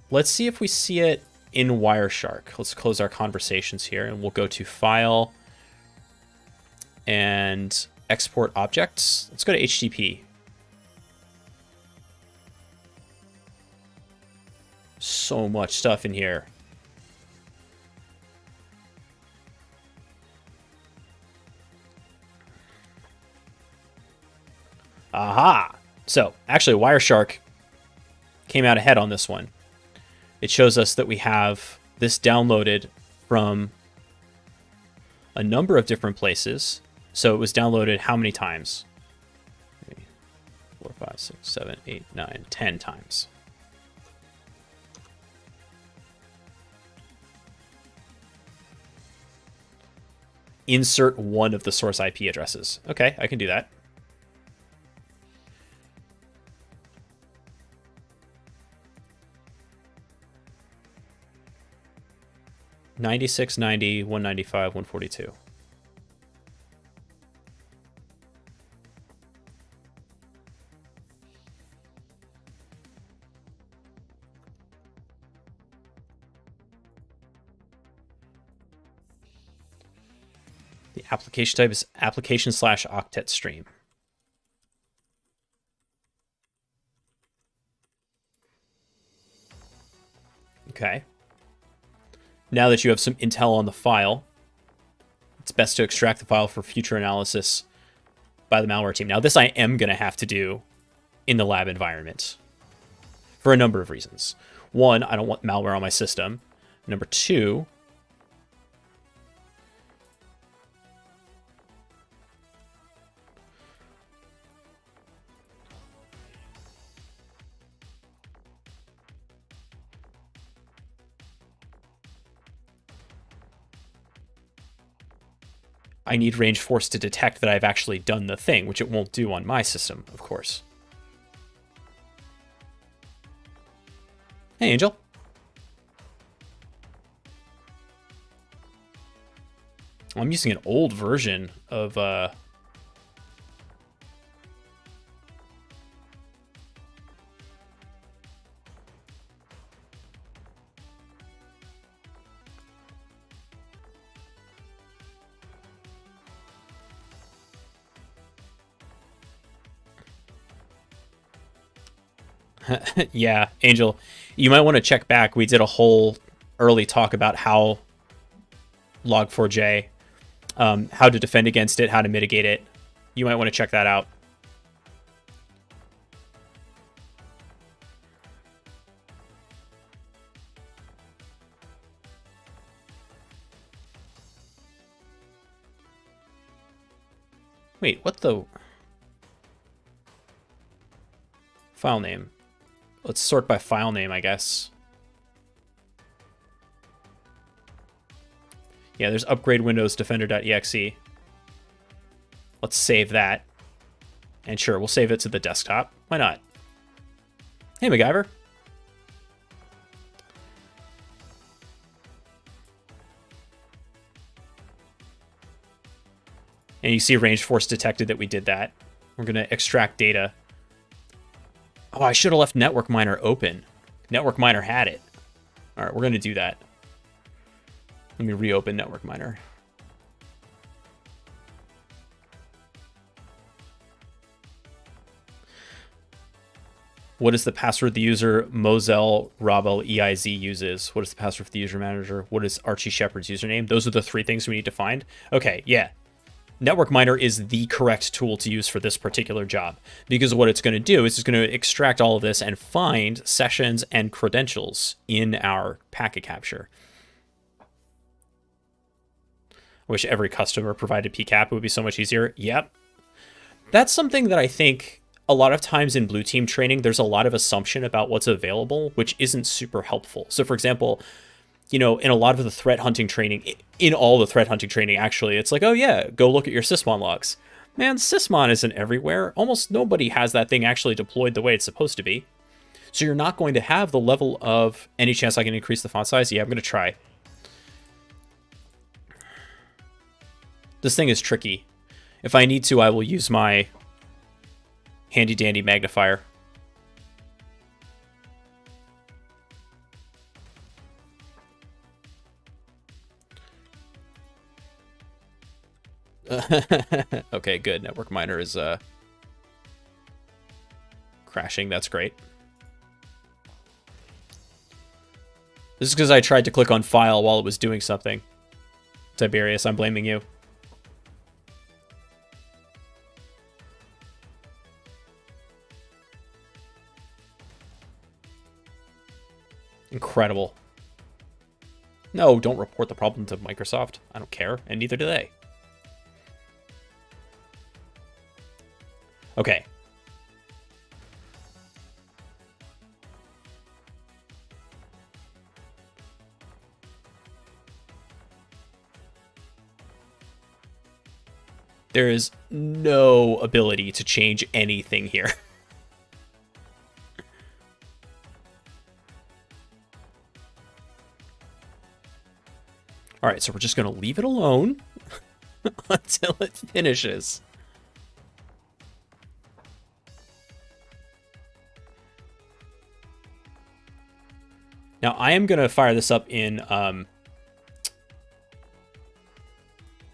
Let's see if we see it in Wireshark. Let's close our conversations here and we'll go to File and Export Objects. Let's go to HTTP. So much stuff in here. Aha! So, actually, Wireshark came out ahead on this one. It shows us that we have this downloaded from a number of different places. So it was downloaded how many times? 3, 4, 5, 6, 7, 8, 9, 10 times. Insert one of the source IP addresses. Okay, I can do that. $96, $90, $195, $142. The application type is application/octet stream. Okay. Now that you have some intel on the file, it's best to extract the file for future analysis by the malware team. Now, this I am going to have to do in the lab environment for a number of reasons. One, I don't want malware on my system. Number two, I need Rangeforce to detect that I've actually done the thing, which it won't do on my system, of course. Hey, Angel. I'm using an old version of... Yeah, Angel, you might want to check back. We did a whole early talk about how Log4j, how to defend against it, how to mitigate it. You might want to check that out. Wait, what the... File name. Let's sort by file name, I guess. Yeah, there's upgrade Windows Defender.exe. Let's save that. And sure, we'll save it to the desktop. Why not? Hey, MacGyver. And you see Rangeforce detected that we did that. We're going to extract data. Oh, I should have left Network Miner open. Network Miner had it. All right, we're going to do that. Let me reopen Network Miner. What is the password the user Moselle Robel EIZ uses? What is the password for the user manager? What is Archie Shepard's username? Those are the three things we need to find. Okay, yeah. Network Miner is the correct tool to use for this particular job, because what it's going to do is it's going to extract all of this and find sessions and credentials in our packet capture. I wish every customer provided PCAP. It would be so much easier. Yep. That's something that I think a lot of times in blue team training, there's a lot of assumption about what's available, which isn't super helpful. So for example, you know, in a lot of the threat hunting training, in all the threat hunting training, actually, it's like, oh yeah, go look at your sysmon logs. Man, sysmon isn't everywhere. Almost nobody has that thing actually deployed the way it's supposed to be. So you're not going to have the level of, any chance I can increase the font size? Yeah, I'm going to try. This thing is tricky. If I need to, I will use my handy dandy magnifier. Okay, good. Network Miner is crashing. That's great. This is because I tried to click on file while it was doing something. Tiberius, I'm blaming you. Incredible. No, don't report the problem to Microsoft. I don't care, and neither do they. Okay. There is no ability to change anything here. All right, so we're just going to leave it alone until it finishes. Now, I am going to fire this up in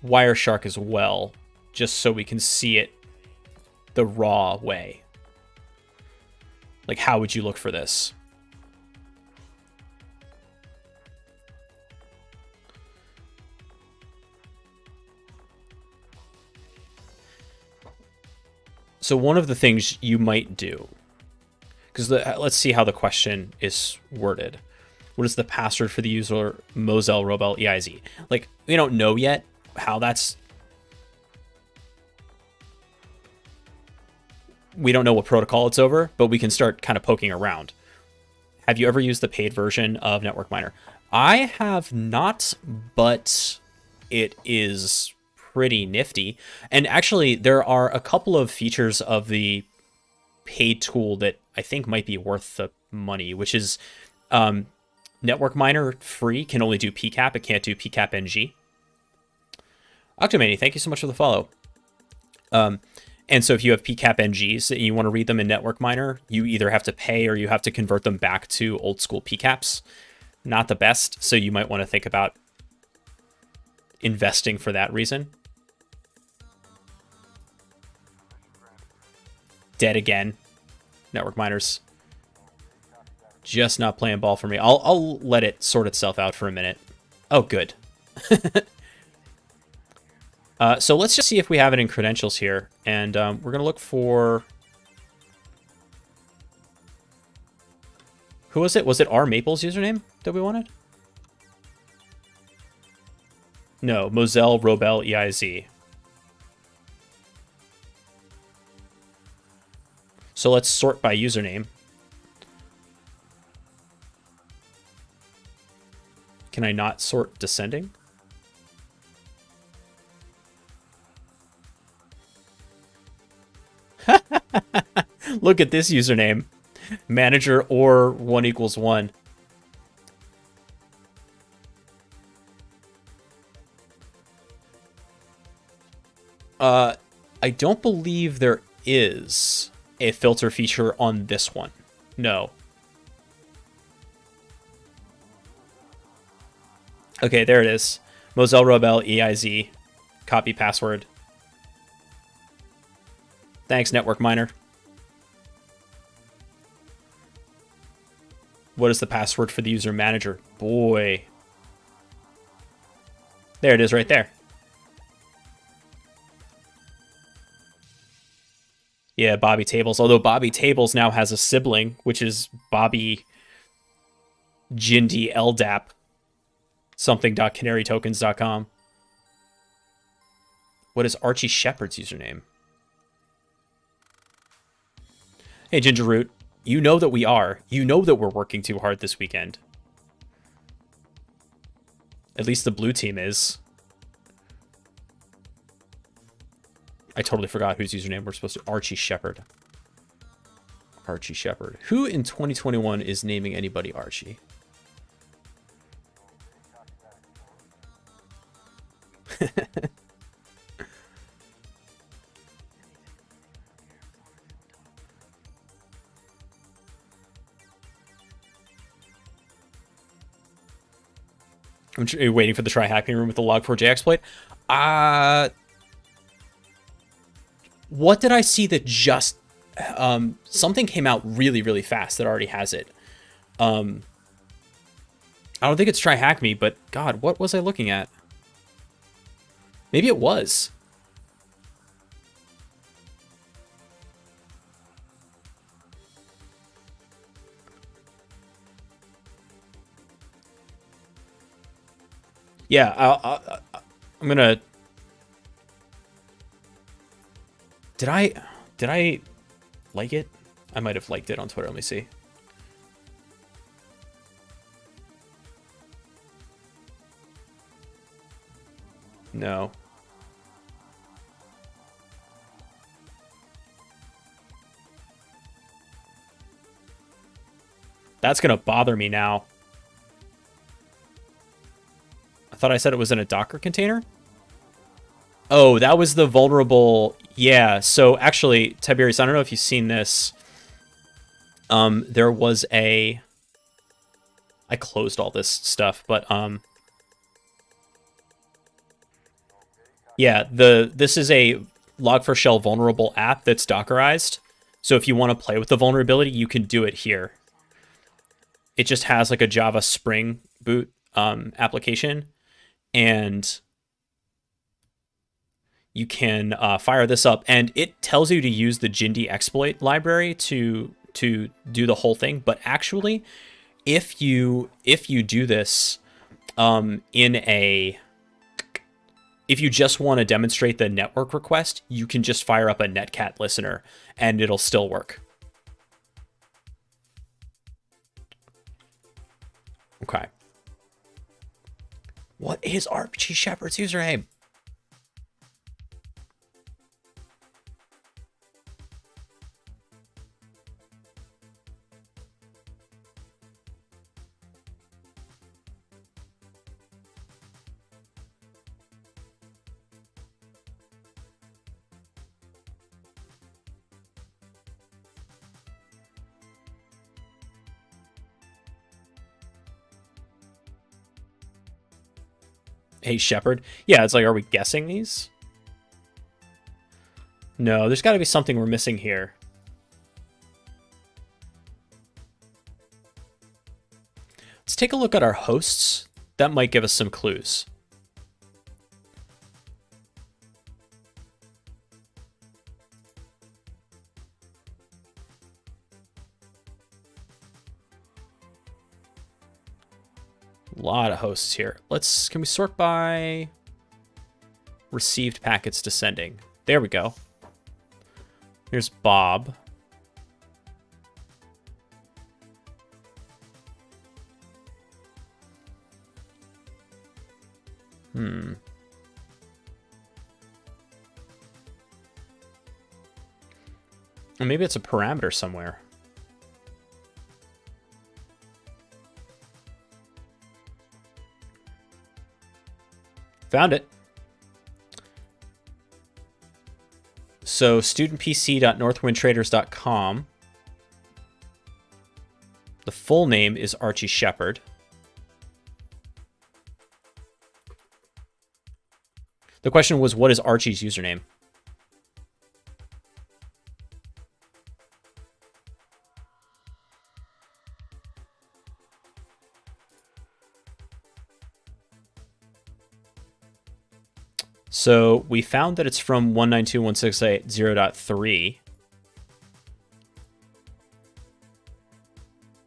Wireshark as well, just so we can see it the raw way. Like, how would you look for this? So one of the things you might do, because let's see how the question is worded. What is the password for the user Moselle Robel EIZ? Like, we don't know yet how that's... We don't know what protocol it's over, but we can start kind of poking around. Have you ever used the paid version of Network Miner? I have not, but it is pretty nifty. And actually, there are a couple of features of the paid tool that I think might be worth the money, which is Network Miner free can only do PCAP. It can't do PCAP NG. Octomani, thank you so much for the follow. And so if you have PCAP NGs and you want to read them in Network Miner, you either have to pay or you have to convert them back to old school PCAPs. Not the best, so you might want to think about investing for that reason. Dead again. Network Miner's just not playing ball for me. I'll let it sort itself out for a minute. Oh, good. So let's just see if we have it in credentials here. And we're going to look for... Who was it? Was it R. Maple's username that we wanted? No, Moselle Robel EIZ. So let's sort by username. Can I not sort descending? Look at this username. Manager or 1 equals 1. I don't believe there is a filter feature on this one. No. Okay, there it is. Moselle Robel EIZ. Copy password. Thanks, network miner. What is the password for the user manager? Boy. There it is right there. Yeah, Bobby Tables. Although Bobby Tables now has a sibling, which is Bobby Jindy LDAP. Something.canarytokens.com. What is Archie Shepard's username? Hey, Gingerroot. You know that we are. You know that we're working too hard this weekend. At least the blue team is. I totally forgot whose username we're supposed to... Archie Shepard. Archie Shepard. Who in 2021 is naming anybody Archie? I'm waiting for the try hacking room with the Log4j exploit. What did I see that just... something came out really, really fast that already has it. I don't think it's try hack me, but God, what was I looking at? Maybe it was. Yeah, I'm gonna... Did I like it? I might have liked it on Twitter. Let me see. No. That's gonna bother me now. I thought I said it was in a Docker container. Oh, that was the vulnerable... Yeah, so actually, Tiberius, I don't know if you've seen this. There was a... I closed all this stuff, but... Yeah, this is a Log4Shell vulnerable app that's Dockerized. So if you want to play with the vulnerability, you can do it here. It just has like a Java Spring Boot application. And you can fire this up, and it tells you to use the Jindy exploit library to do the whole thing. But actually, if you do this if you just want to demonstrate the network request, you can just fire up a netcat listener, and it'll still work. Okay. What is Archie Shepard's username? Hey, Shepard. Yeah, it's like, are we guessing these? No, there's got to be something we're missing here. take a look at our hosts. That might give us some clues. A lot of hosts here. Can we sort by received packets descending? There we go. Here's Bob. Or maybe it's a parameter somewhere. Found it. So studentpc.northwindtraders.com. The full name is Archie Shepherd. The question was, what is Archie's username? So we found that it's from 192.168.0.3.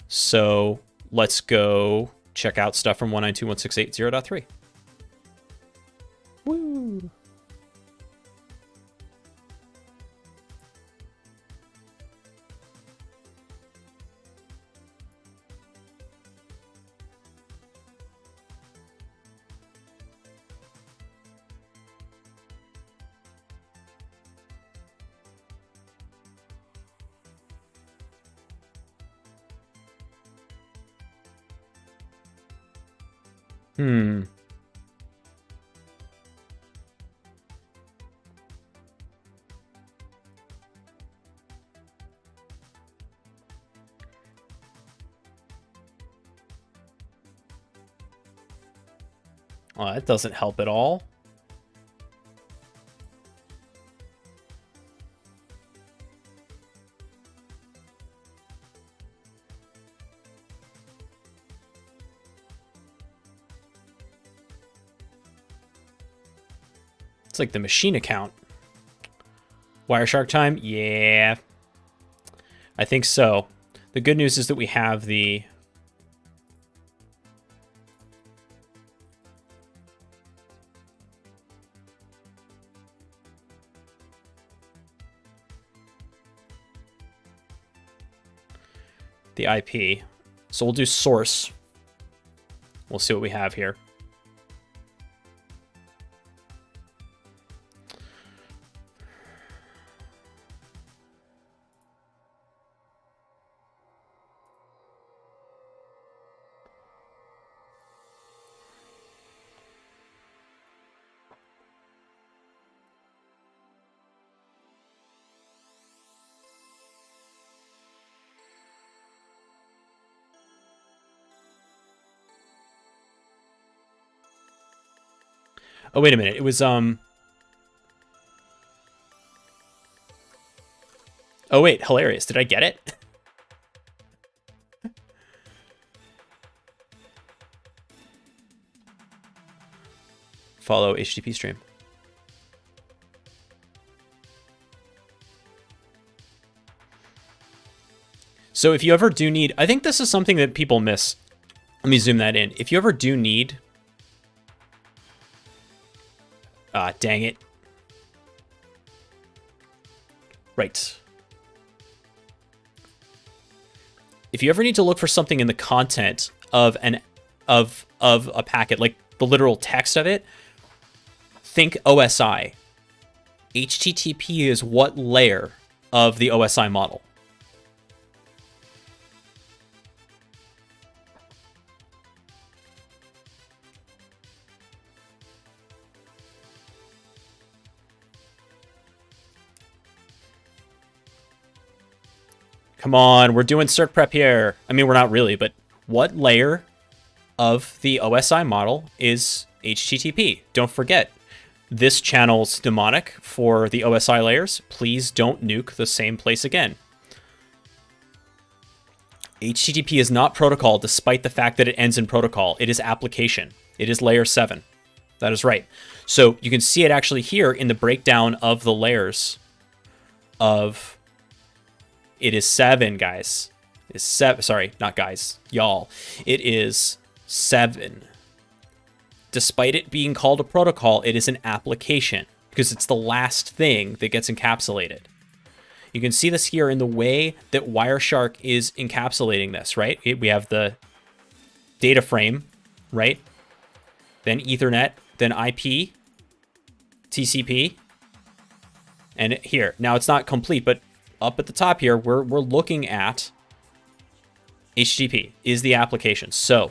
So let's go check out stuff from 192.168.0.3. Woo! Well, that doesn't help at all. It's like the machine account. Wireshark time? Yeah. I think so. The good news is that we have the... the IP. So we'll do source. We'll see what we have here. Oh, wait a minute. It was, Oh, wait. Hilarious. Did I get it? Follow HTTP stream. So if you ever do need... I think this is something that people miss. Let me zoom that in. If you ever do need... dang it. Right. If you ever need to look for something in the content of a packet, like the literal text of it, think OSI. HTTP is what layer of the OSI model? Come on, we're doing cert prep here. I mean, we're not really, but what layer of the OSI model is HTTP? Don't forget, this channel's mnemonic for the OSI layers, please don't nuke the same place again. HTTP is not protocol, despite the fact that it ends in protocol. It is application. It is layer 7. That is right. So you can see it actually here in the breakdown of the layers of... It is 7, guys. It's 7. Sorry, not guys. Y'all. It is 7. Despite it being called a protocol, it is an application because it's the last thing that gets encapsulated. You can see this here in the way that Wireshark is encapsulating this, right? We have the data frame, right? Then Ethernet, then IP, TCP, and here. Now it's not complete, but up at the top here, we're looking at HTTP is the application. So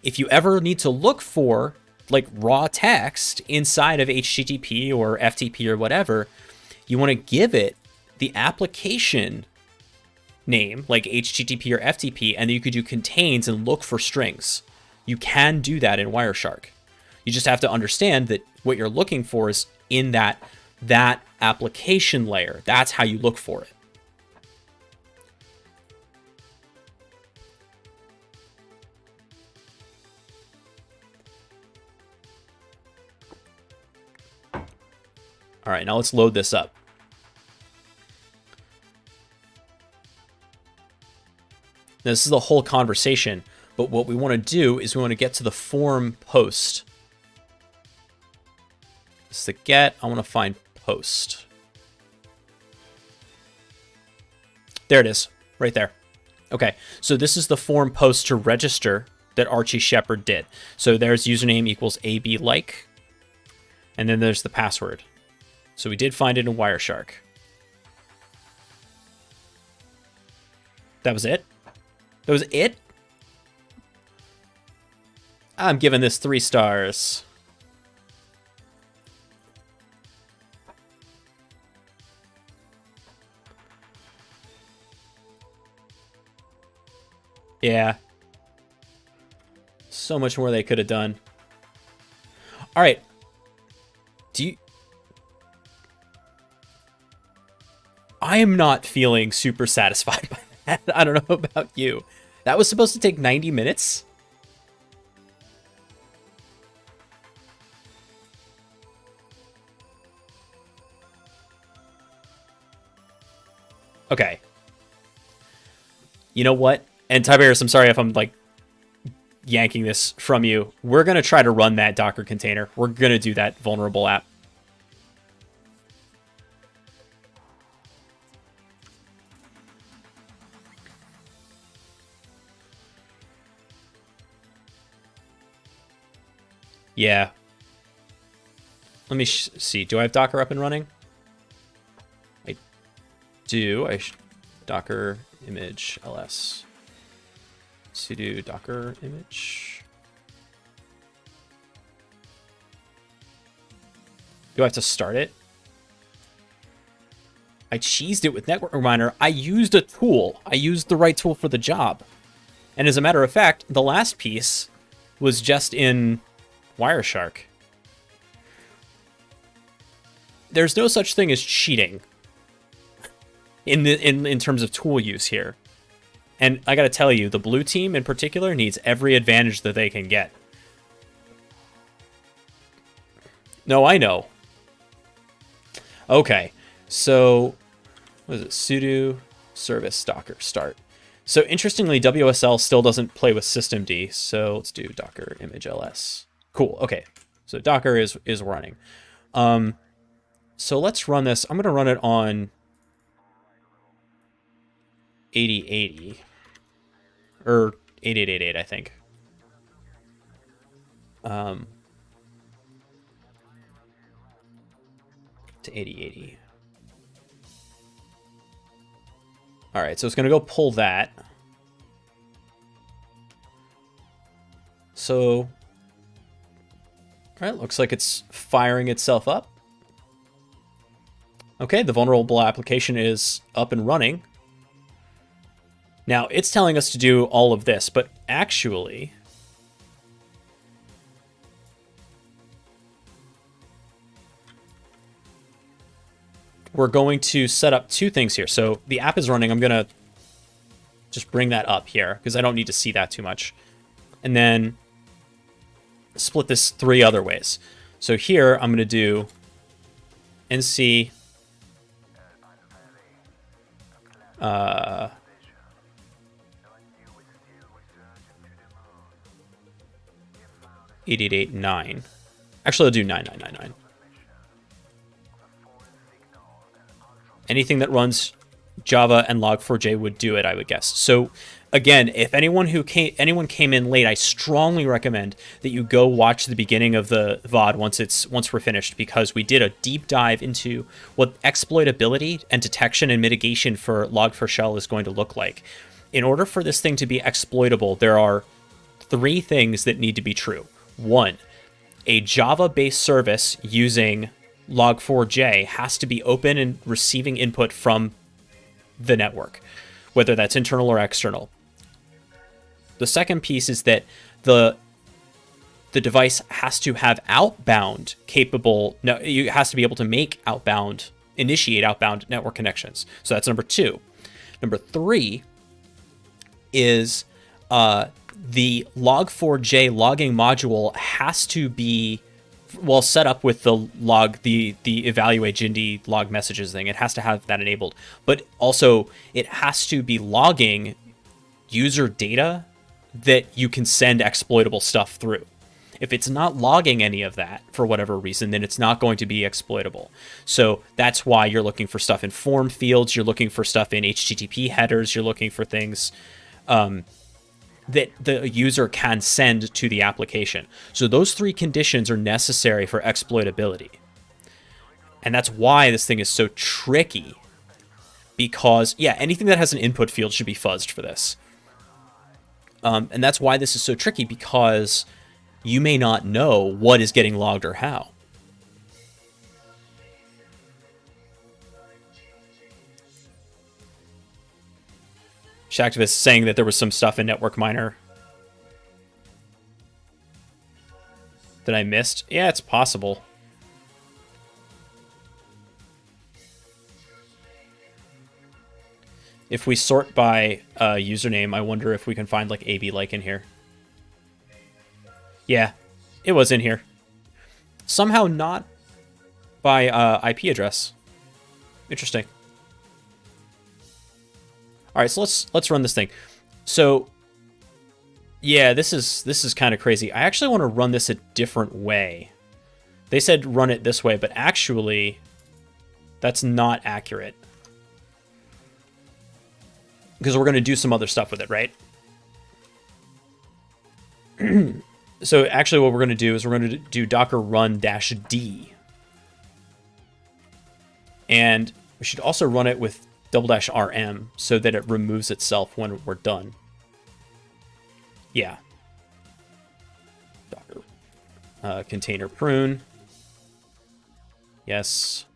if you ever need to look for like raw text inside of HTTP or FTP or whatever, you want to give it the application name, like HTTP or FTP, and then you could do contains and look for strings. You can do that in Wireshark. You just have to understand that what you're looking for is in that application layer. That's how you look for it. All right, now let's load this up. Now, this is the whole conversation, but what we want to do is we want to get to the form post. This is the get. I want to find post. There it is, right there. Okay, so this is the form post to register that Archie Shepherd did. So there's username equals AB-like, and then there's the password. So we did find it in Wireshark. That was it? That was it? I'm giving this 3 stars. Yeah. So much more they could have done. All right. I am not feeling super satisfied by that. I don't know about you. That was supposed to take 90 minutes? Okay. You know what? And Tiberius, I'm sorry if I'm like yanking this from you. We're going to try to run that Docker container. We're going to do that vulnerable app. Yeah. Let me see. Do I have Docker up and running? I do. Docker image ls. Sudo docker image. Do I have to start it? I cheesed it with Network Reminder. I used a tool. I used the right tool for the job. And as a matter of fact, the last piece was just in Wireshark. There's no such thing as cheating in terms of tool use here. And I gotta tell you, the blue team in particular needs every advantage that they can get. No, I know. Okay, so what is it? Sudo service docker start. So interestingly, WSL still doesn't play with systemd. So let's do docker image ls. Cool. Okay, so Docker is running. So let's run this. I'm gonna run it on 8080 or 8888, I think. To 8080. All right, so it's gonna go pull that. So, all right, looks like it's firing itself up. Okay, the vulnerable application is up and running. Now, it's telling us to do all of this, but actually, we're going to set up 2 things here. So the app is running. I'm going to just bring that up here because I don't need to see that too much. And then split this 3 other ways. So here I'm going to do NC 8889. Actually, I'll do 9999. Anything that runs Java and Log4j would do it, I would guess. So again, if anyone came in late, I strongly recommend that you go watch the beginning of the VOD once we're finished, because we did a deep dive into what exploitability and detection and mitigation for Log4Shell is going to look like. In order for this thing to be exploitable, there are 3 things that need to be true. 1, a Java-based service using Log4j has to be open and receiving input from the network, whether that's internal or external. The second piece is that the device has to have outbound capable, no, it has to be able to initiate outbound network connections. So that's number 2. Number 3 is the Log4j logging module has to be set up with the evaluate Jindy log messages thing. It has to have that enabled, but also it has to be logging user data that you can send exploitable stuff through. If it's not logging any of that for whatever reason, then it's not going to be exploitable. So that's why you're looking for stuff in form fields, you're looking for stuff in HTTP headers, you're looking for things that the user can send to the application. So those 3 conditions are necessary for exploitability. And that's why this thing is so tricky, because, yeah, anything that has an input field should be fuzzed for this. And that's why this is so tricky, because you may not know what is getting logged or how. Shacktivist saying that there was some stuff in Network Miner that I missed. Yeah, it's possible. If we sort by username, I wonder if we can find like AB like in here. Yeah, it was in here. Somehow not by IP address. Interesting. All right, so let's run this thing. So yeah, this is kind of crazy. I actually want to run this a different way. They said run it this way, but actually that's not accurate, because we're going to do some other stuff with it, right? So actually what we're going to do is we're going to do docker run -d. And we should also run it with --rm so that it removes itself when we're done. Yeah. Docker container prune. Yes.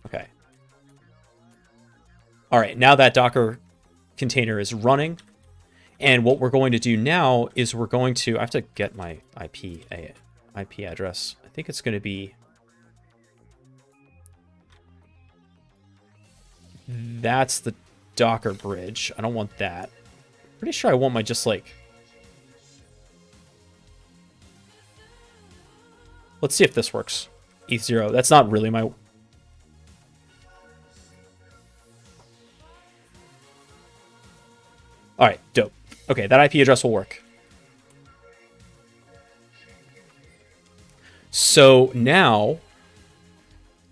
Okay. All right, now that Docker container is running, and what we're going to do now is we're going to, I have to get my IP address. I think it's going to be, that's the Docker bridge. I don't want that. Pretty sure I want my just like, let's see if this works. ETH0, that's not really my, all right, dope. Okay, that IP address will work. So now,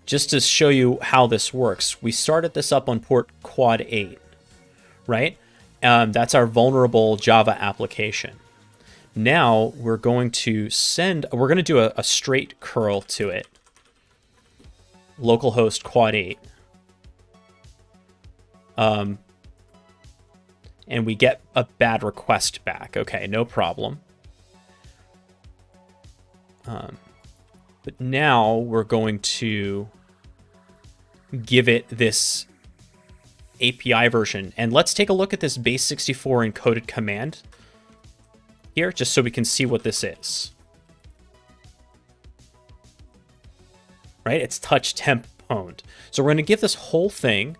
just to show you how this works, we started this up on port quad 8, right? That's our vulnerable Java application. Now we're going to do a straight curl to it. Localhost quad 8. And we get a bad request back. Okay, no problem. But now we're going to give it this API version. And let's take a look at this base64 encoded command here, just so we can see what this is. Right? It's touch temp pwned. So we're going to give this whole thing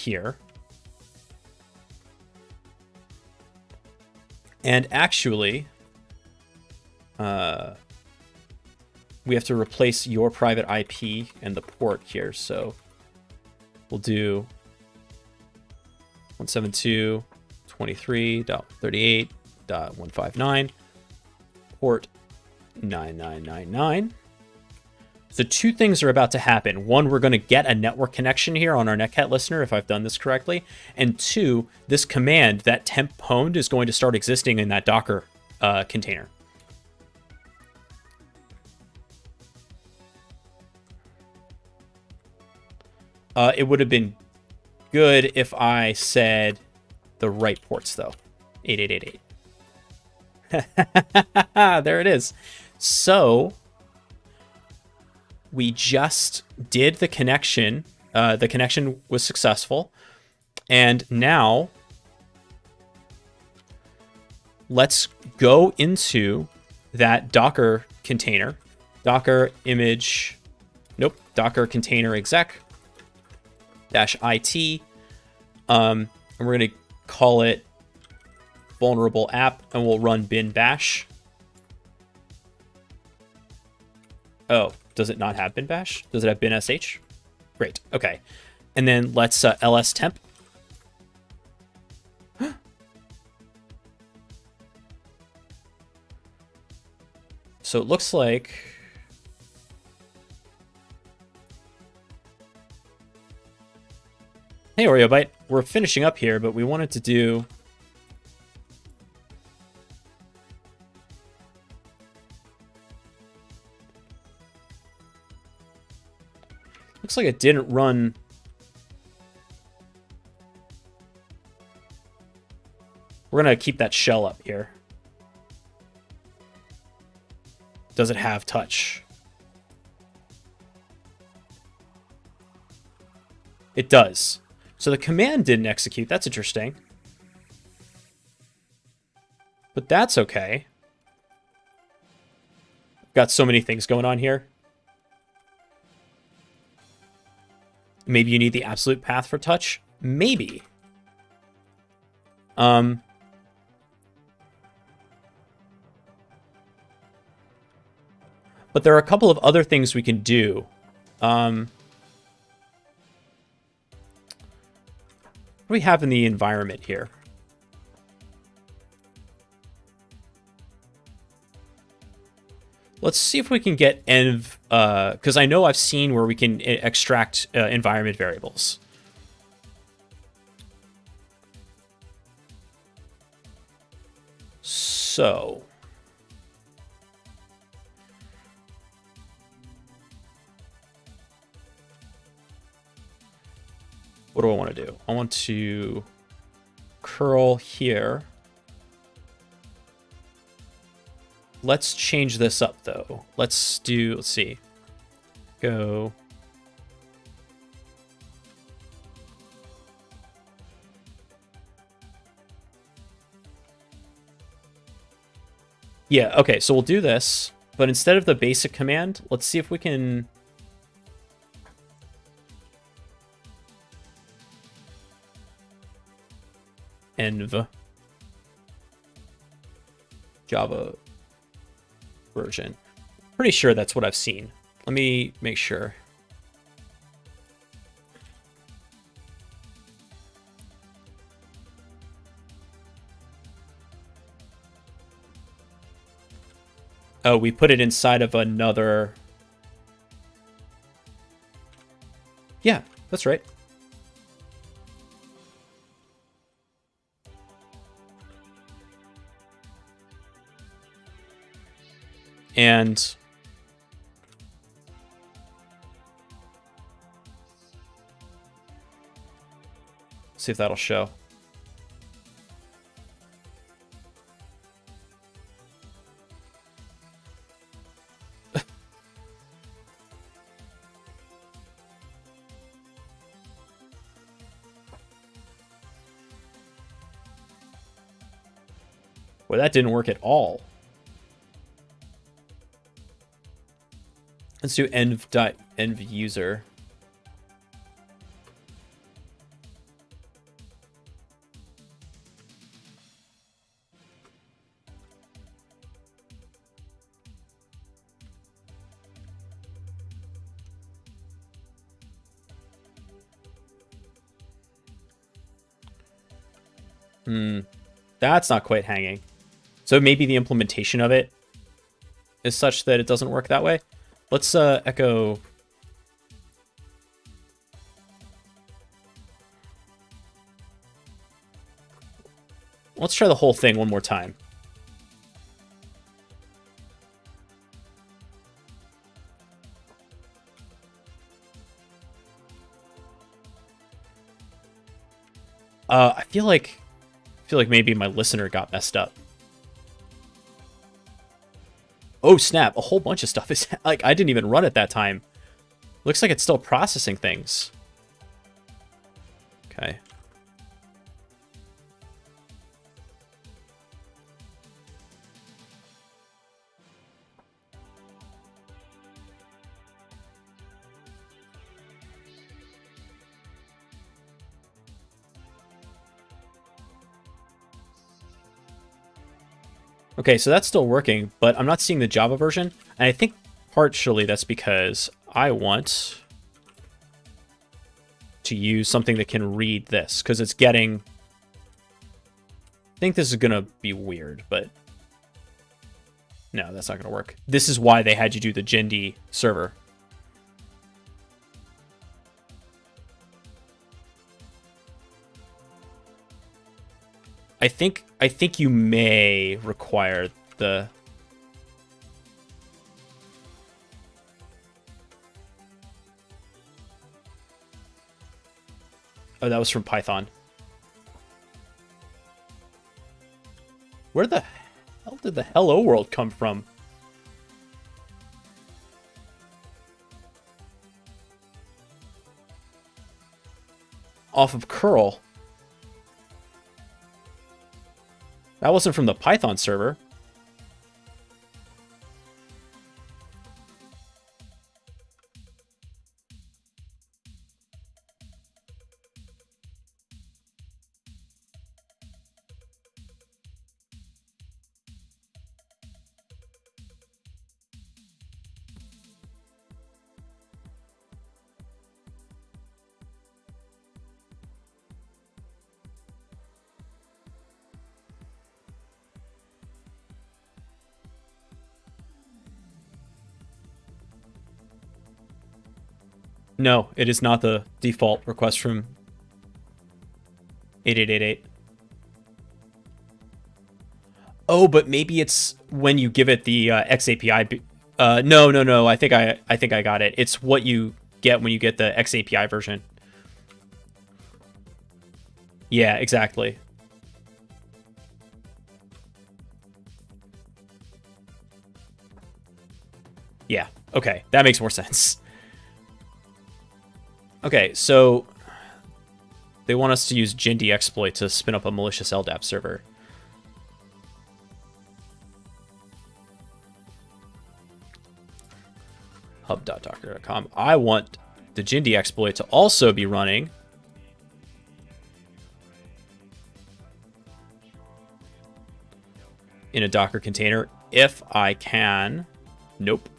here. And actually, we have to replace your private IP and the port here. So we'll do 172.23.38.159, port 9999. So two things are about to happen. One, we're going to get a network connection here on our netcat listener, if I've done this correctly. And two, this command, that temp pwned, is going to start existing in that Docker container. It would have been good if I said the right ports, though. 8888. There it is. So we just did the connection. The connection was successful. And now let's go into that Docker container. Docker image. Nope. Docker container exec -it. And we're going to call it vulnerable app, and we'll run bin bash. Oh, does it not have bin bash? Does it have bin sh? Great. Okay. And then let's ls temp. So it looks like hey, OreoBite, we're finishing up here, but we wanted to do looks like it didn't run. We're going to keep that shell up here. Does it have touch? It does. So the command didn't execute. That's interesting. But that's okay. Got so many things going on here. Maybe you need the absolute path for touch. Maybe. But there are a couple of other things we can do. What do we have in the environment here? Let's see if we can get env, because I know I've seen where we can extract environment variables. So what do I want to do? I want to curl here. Let's change this up, though. Let's see. Go. Yeah, okay, so we'll do this, but instead of the basic command, let's see if we can env Java version. Pretty sure that's what I've seen. Let me make sure. Oh, we put it inside of another. Yeah, that's right. And see if that'll show. Well, that didn't work at all. Let's do env user. That's not quite hanging. So maybe the implementation of it is such that it doesn't work that way. Let's echo. Let's try the whole thing one more time. I feel like maybe my listener got messed up. Oh snap, a whole bunch of stuff is like I didn't even run it that time. Looks like it's still processing things. Okay. Okay, so that's still working, but I'm not seeing the Java version. And I think partially that's because I want to use something that can read this, because it's getting... I think this is going to be weird, but... No, that's not going to work. This is why they had you do the Jindy server. I think you may require the... Oh, that was from Python. Where the hell did the hello world come from? Off of curl. That wasn't from the Python server. No, it is not the default request from 8888. Oh, but maybe it's when you give it the XAPI. No. I think I got it. It's what you get when you get the XAPI version. Yeah, exactly. Yeah. Okay, that makes more sense. Okay, so they want us to use Jindy exploit to spin up a malicious LDAP server. Hub.docker.com. I want the Jindy exploit to also be running in a Docker container if I can. Nope.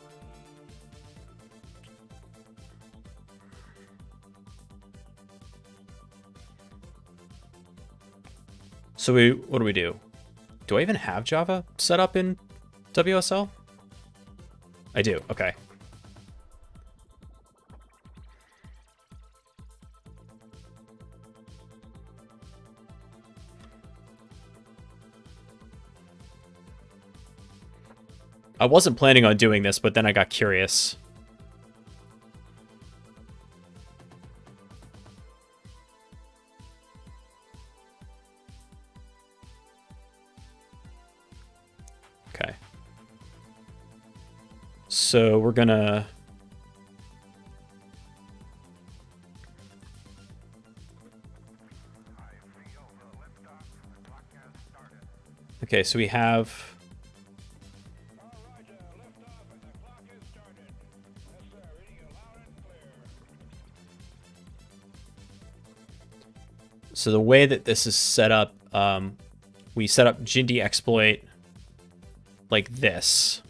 So what do we do? Do I even have Java set up in WSL? I do, okay. I wasn't planning on doing this, but then I got curious. Okay. So we're gonna... Okay, so we have... So the way that this is set up, we set up Jindy exploit like this.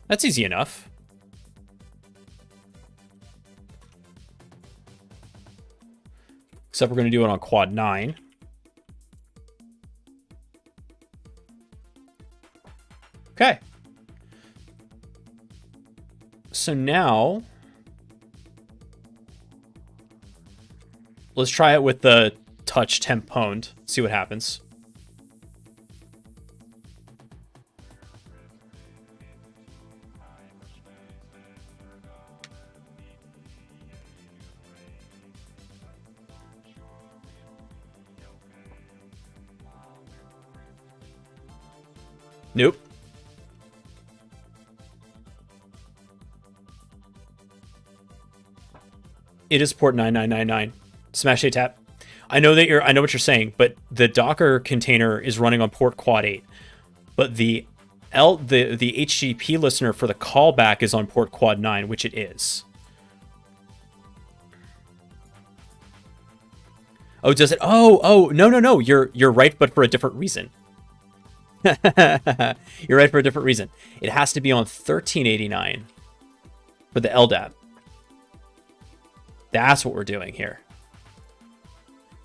That's easy enough. Except we're going to do it on quad 9. Okay. So now let's try it with the touch temp pwned. See what happens. Nope. It is port 9999. Smash A tap. I know what you're saying, but the Docker container is running on port quad 8. But the HTTP listener for the callback is on port quad 9, which it is. Oh, does it? Oh, no. You're right, but for a different reason. You're right for a different reason. It has to be on 1389 for the LDAP. That's what we're doing here.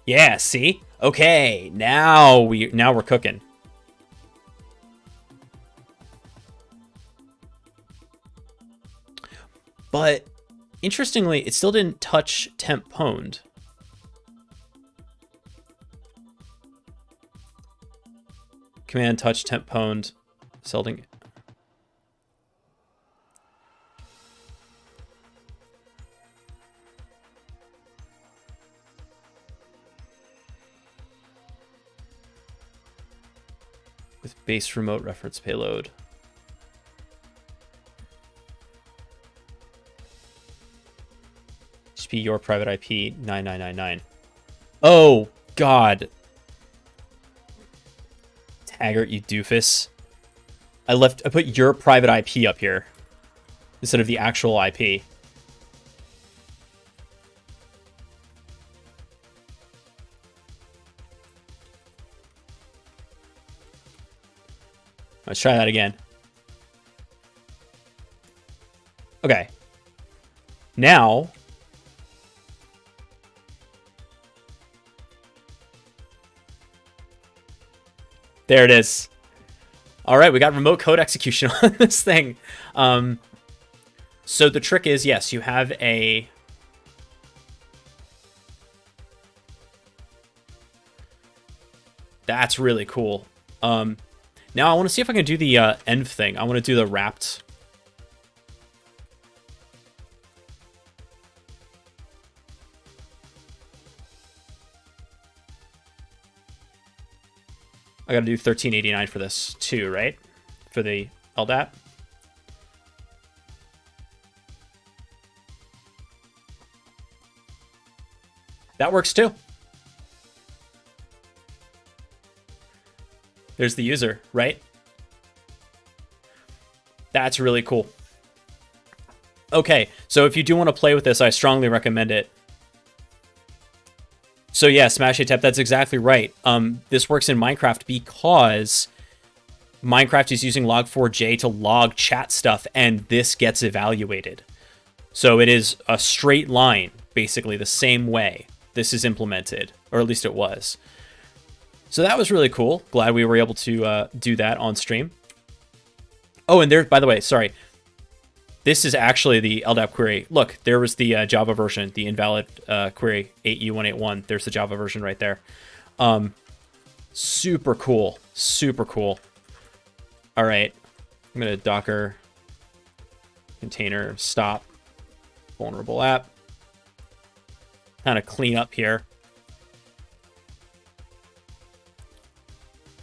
Yeah, see? Okay, now we're cooking. But interestingly, it still didn't touch temp pwned. Command touch temp pwned. Selding. With base remote reference payload. HTTP your private IP 9999. Oh God. Taggart, you doofus. I put your private IP up here instead of the actual IP. Let's try that again. Okay. Now, there it is. All right, we got remote code execution on this thing. So the trick is, yes, you have a... That's really cool. Now I want to see if I can do the env thing. I want to do the wrapped. I got to do 1389 for this too, right? For the LDAP. That works too. There's the user, right? That's really cool. Okay, so if you do want to play with this, I strongly recommend it. So yeah, Smash A Tap, that's exactly right. This works in Minecraft because Minecraft is using Log4j to log chat stuff, and this gets evaluated. So it is a straight line, basically the same way this is implemented, or at least it was. So that was really cool. Glad we were able to do that on stream. Oh, and there, by the way, sorry. This is actually the LDAP query. Look, there was the Java version, the invalid query 8U181. There's the Java version right there. Super cool. Super cool. All right. I'm going to Docker container stop vulnerable app. Kind of clean up here.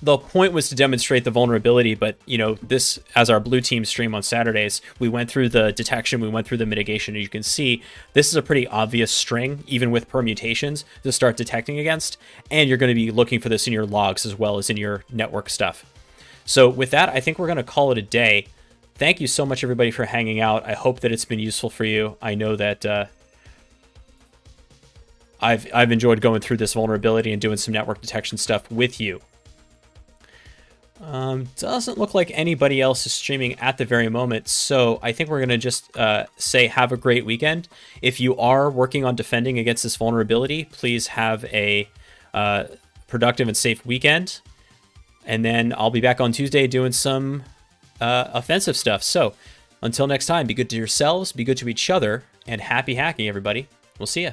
The point was to demonstrate the vulnerability, but, you know, this, as our blue team stream on Saturdays, we went through the detection, we went through the mitigation, and you can see this is a pretty obvious string, even with permutations, to start detecting against, and you're going to be looking for this in your logs as well as in your network stuff. So with that, I think we're going to call it a day. Thank you so much, everybody, for hanging out. I hope that it's been useful for you. I know that I've enjoyed going through this vulnerability and doing some network detection stuff with you. Doesn't look like anybody else is streaming at the very moment, so I think we're going to just say have a great weekend. If you are working on defending against this vulnerability, please have a productive and safe weekend. And then I'll be back on Tuesday doing some offensive stuff. So until next time, be good to yourselves, be good to each other, and happy hacking, everybody. We'll see ya.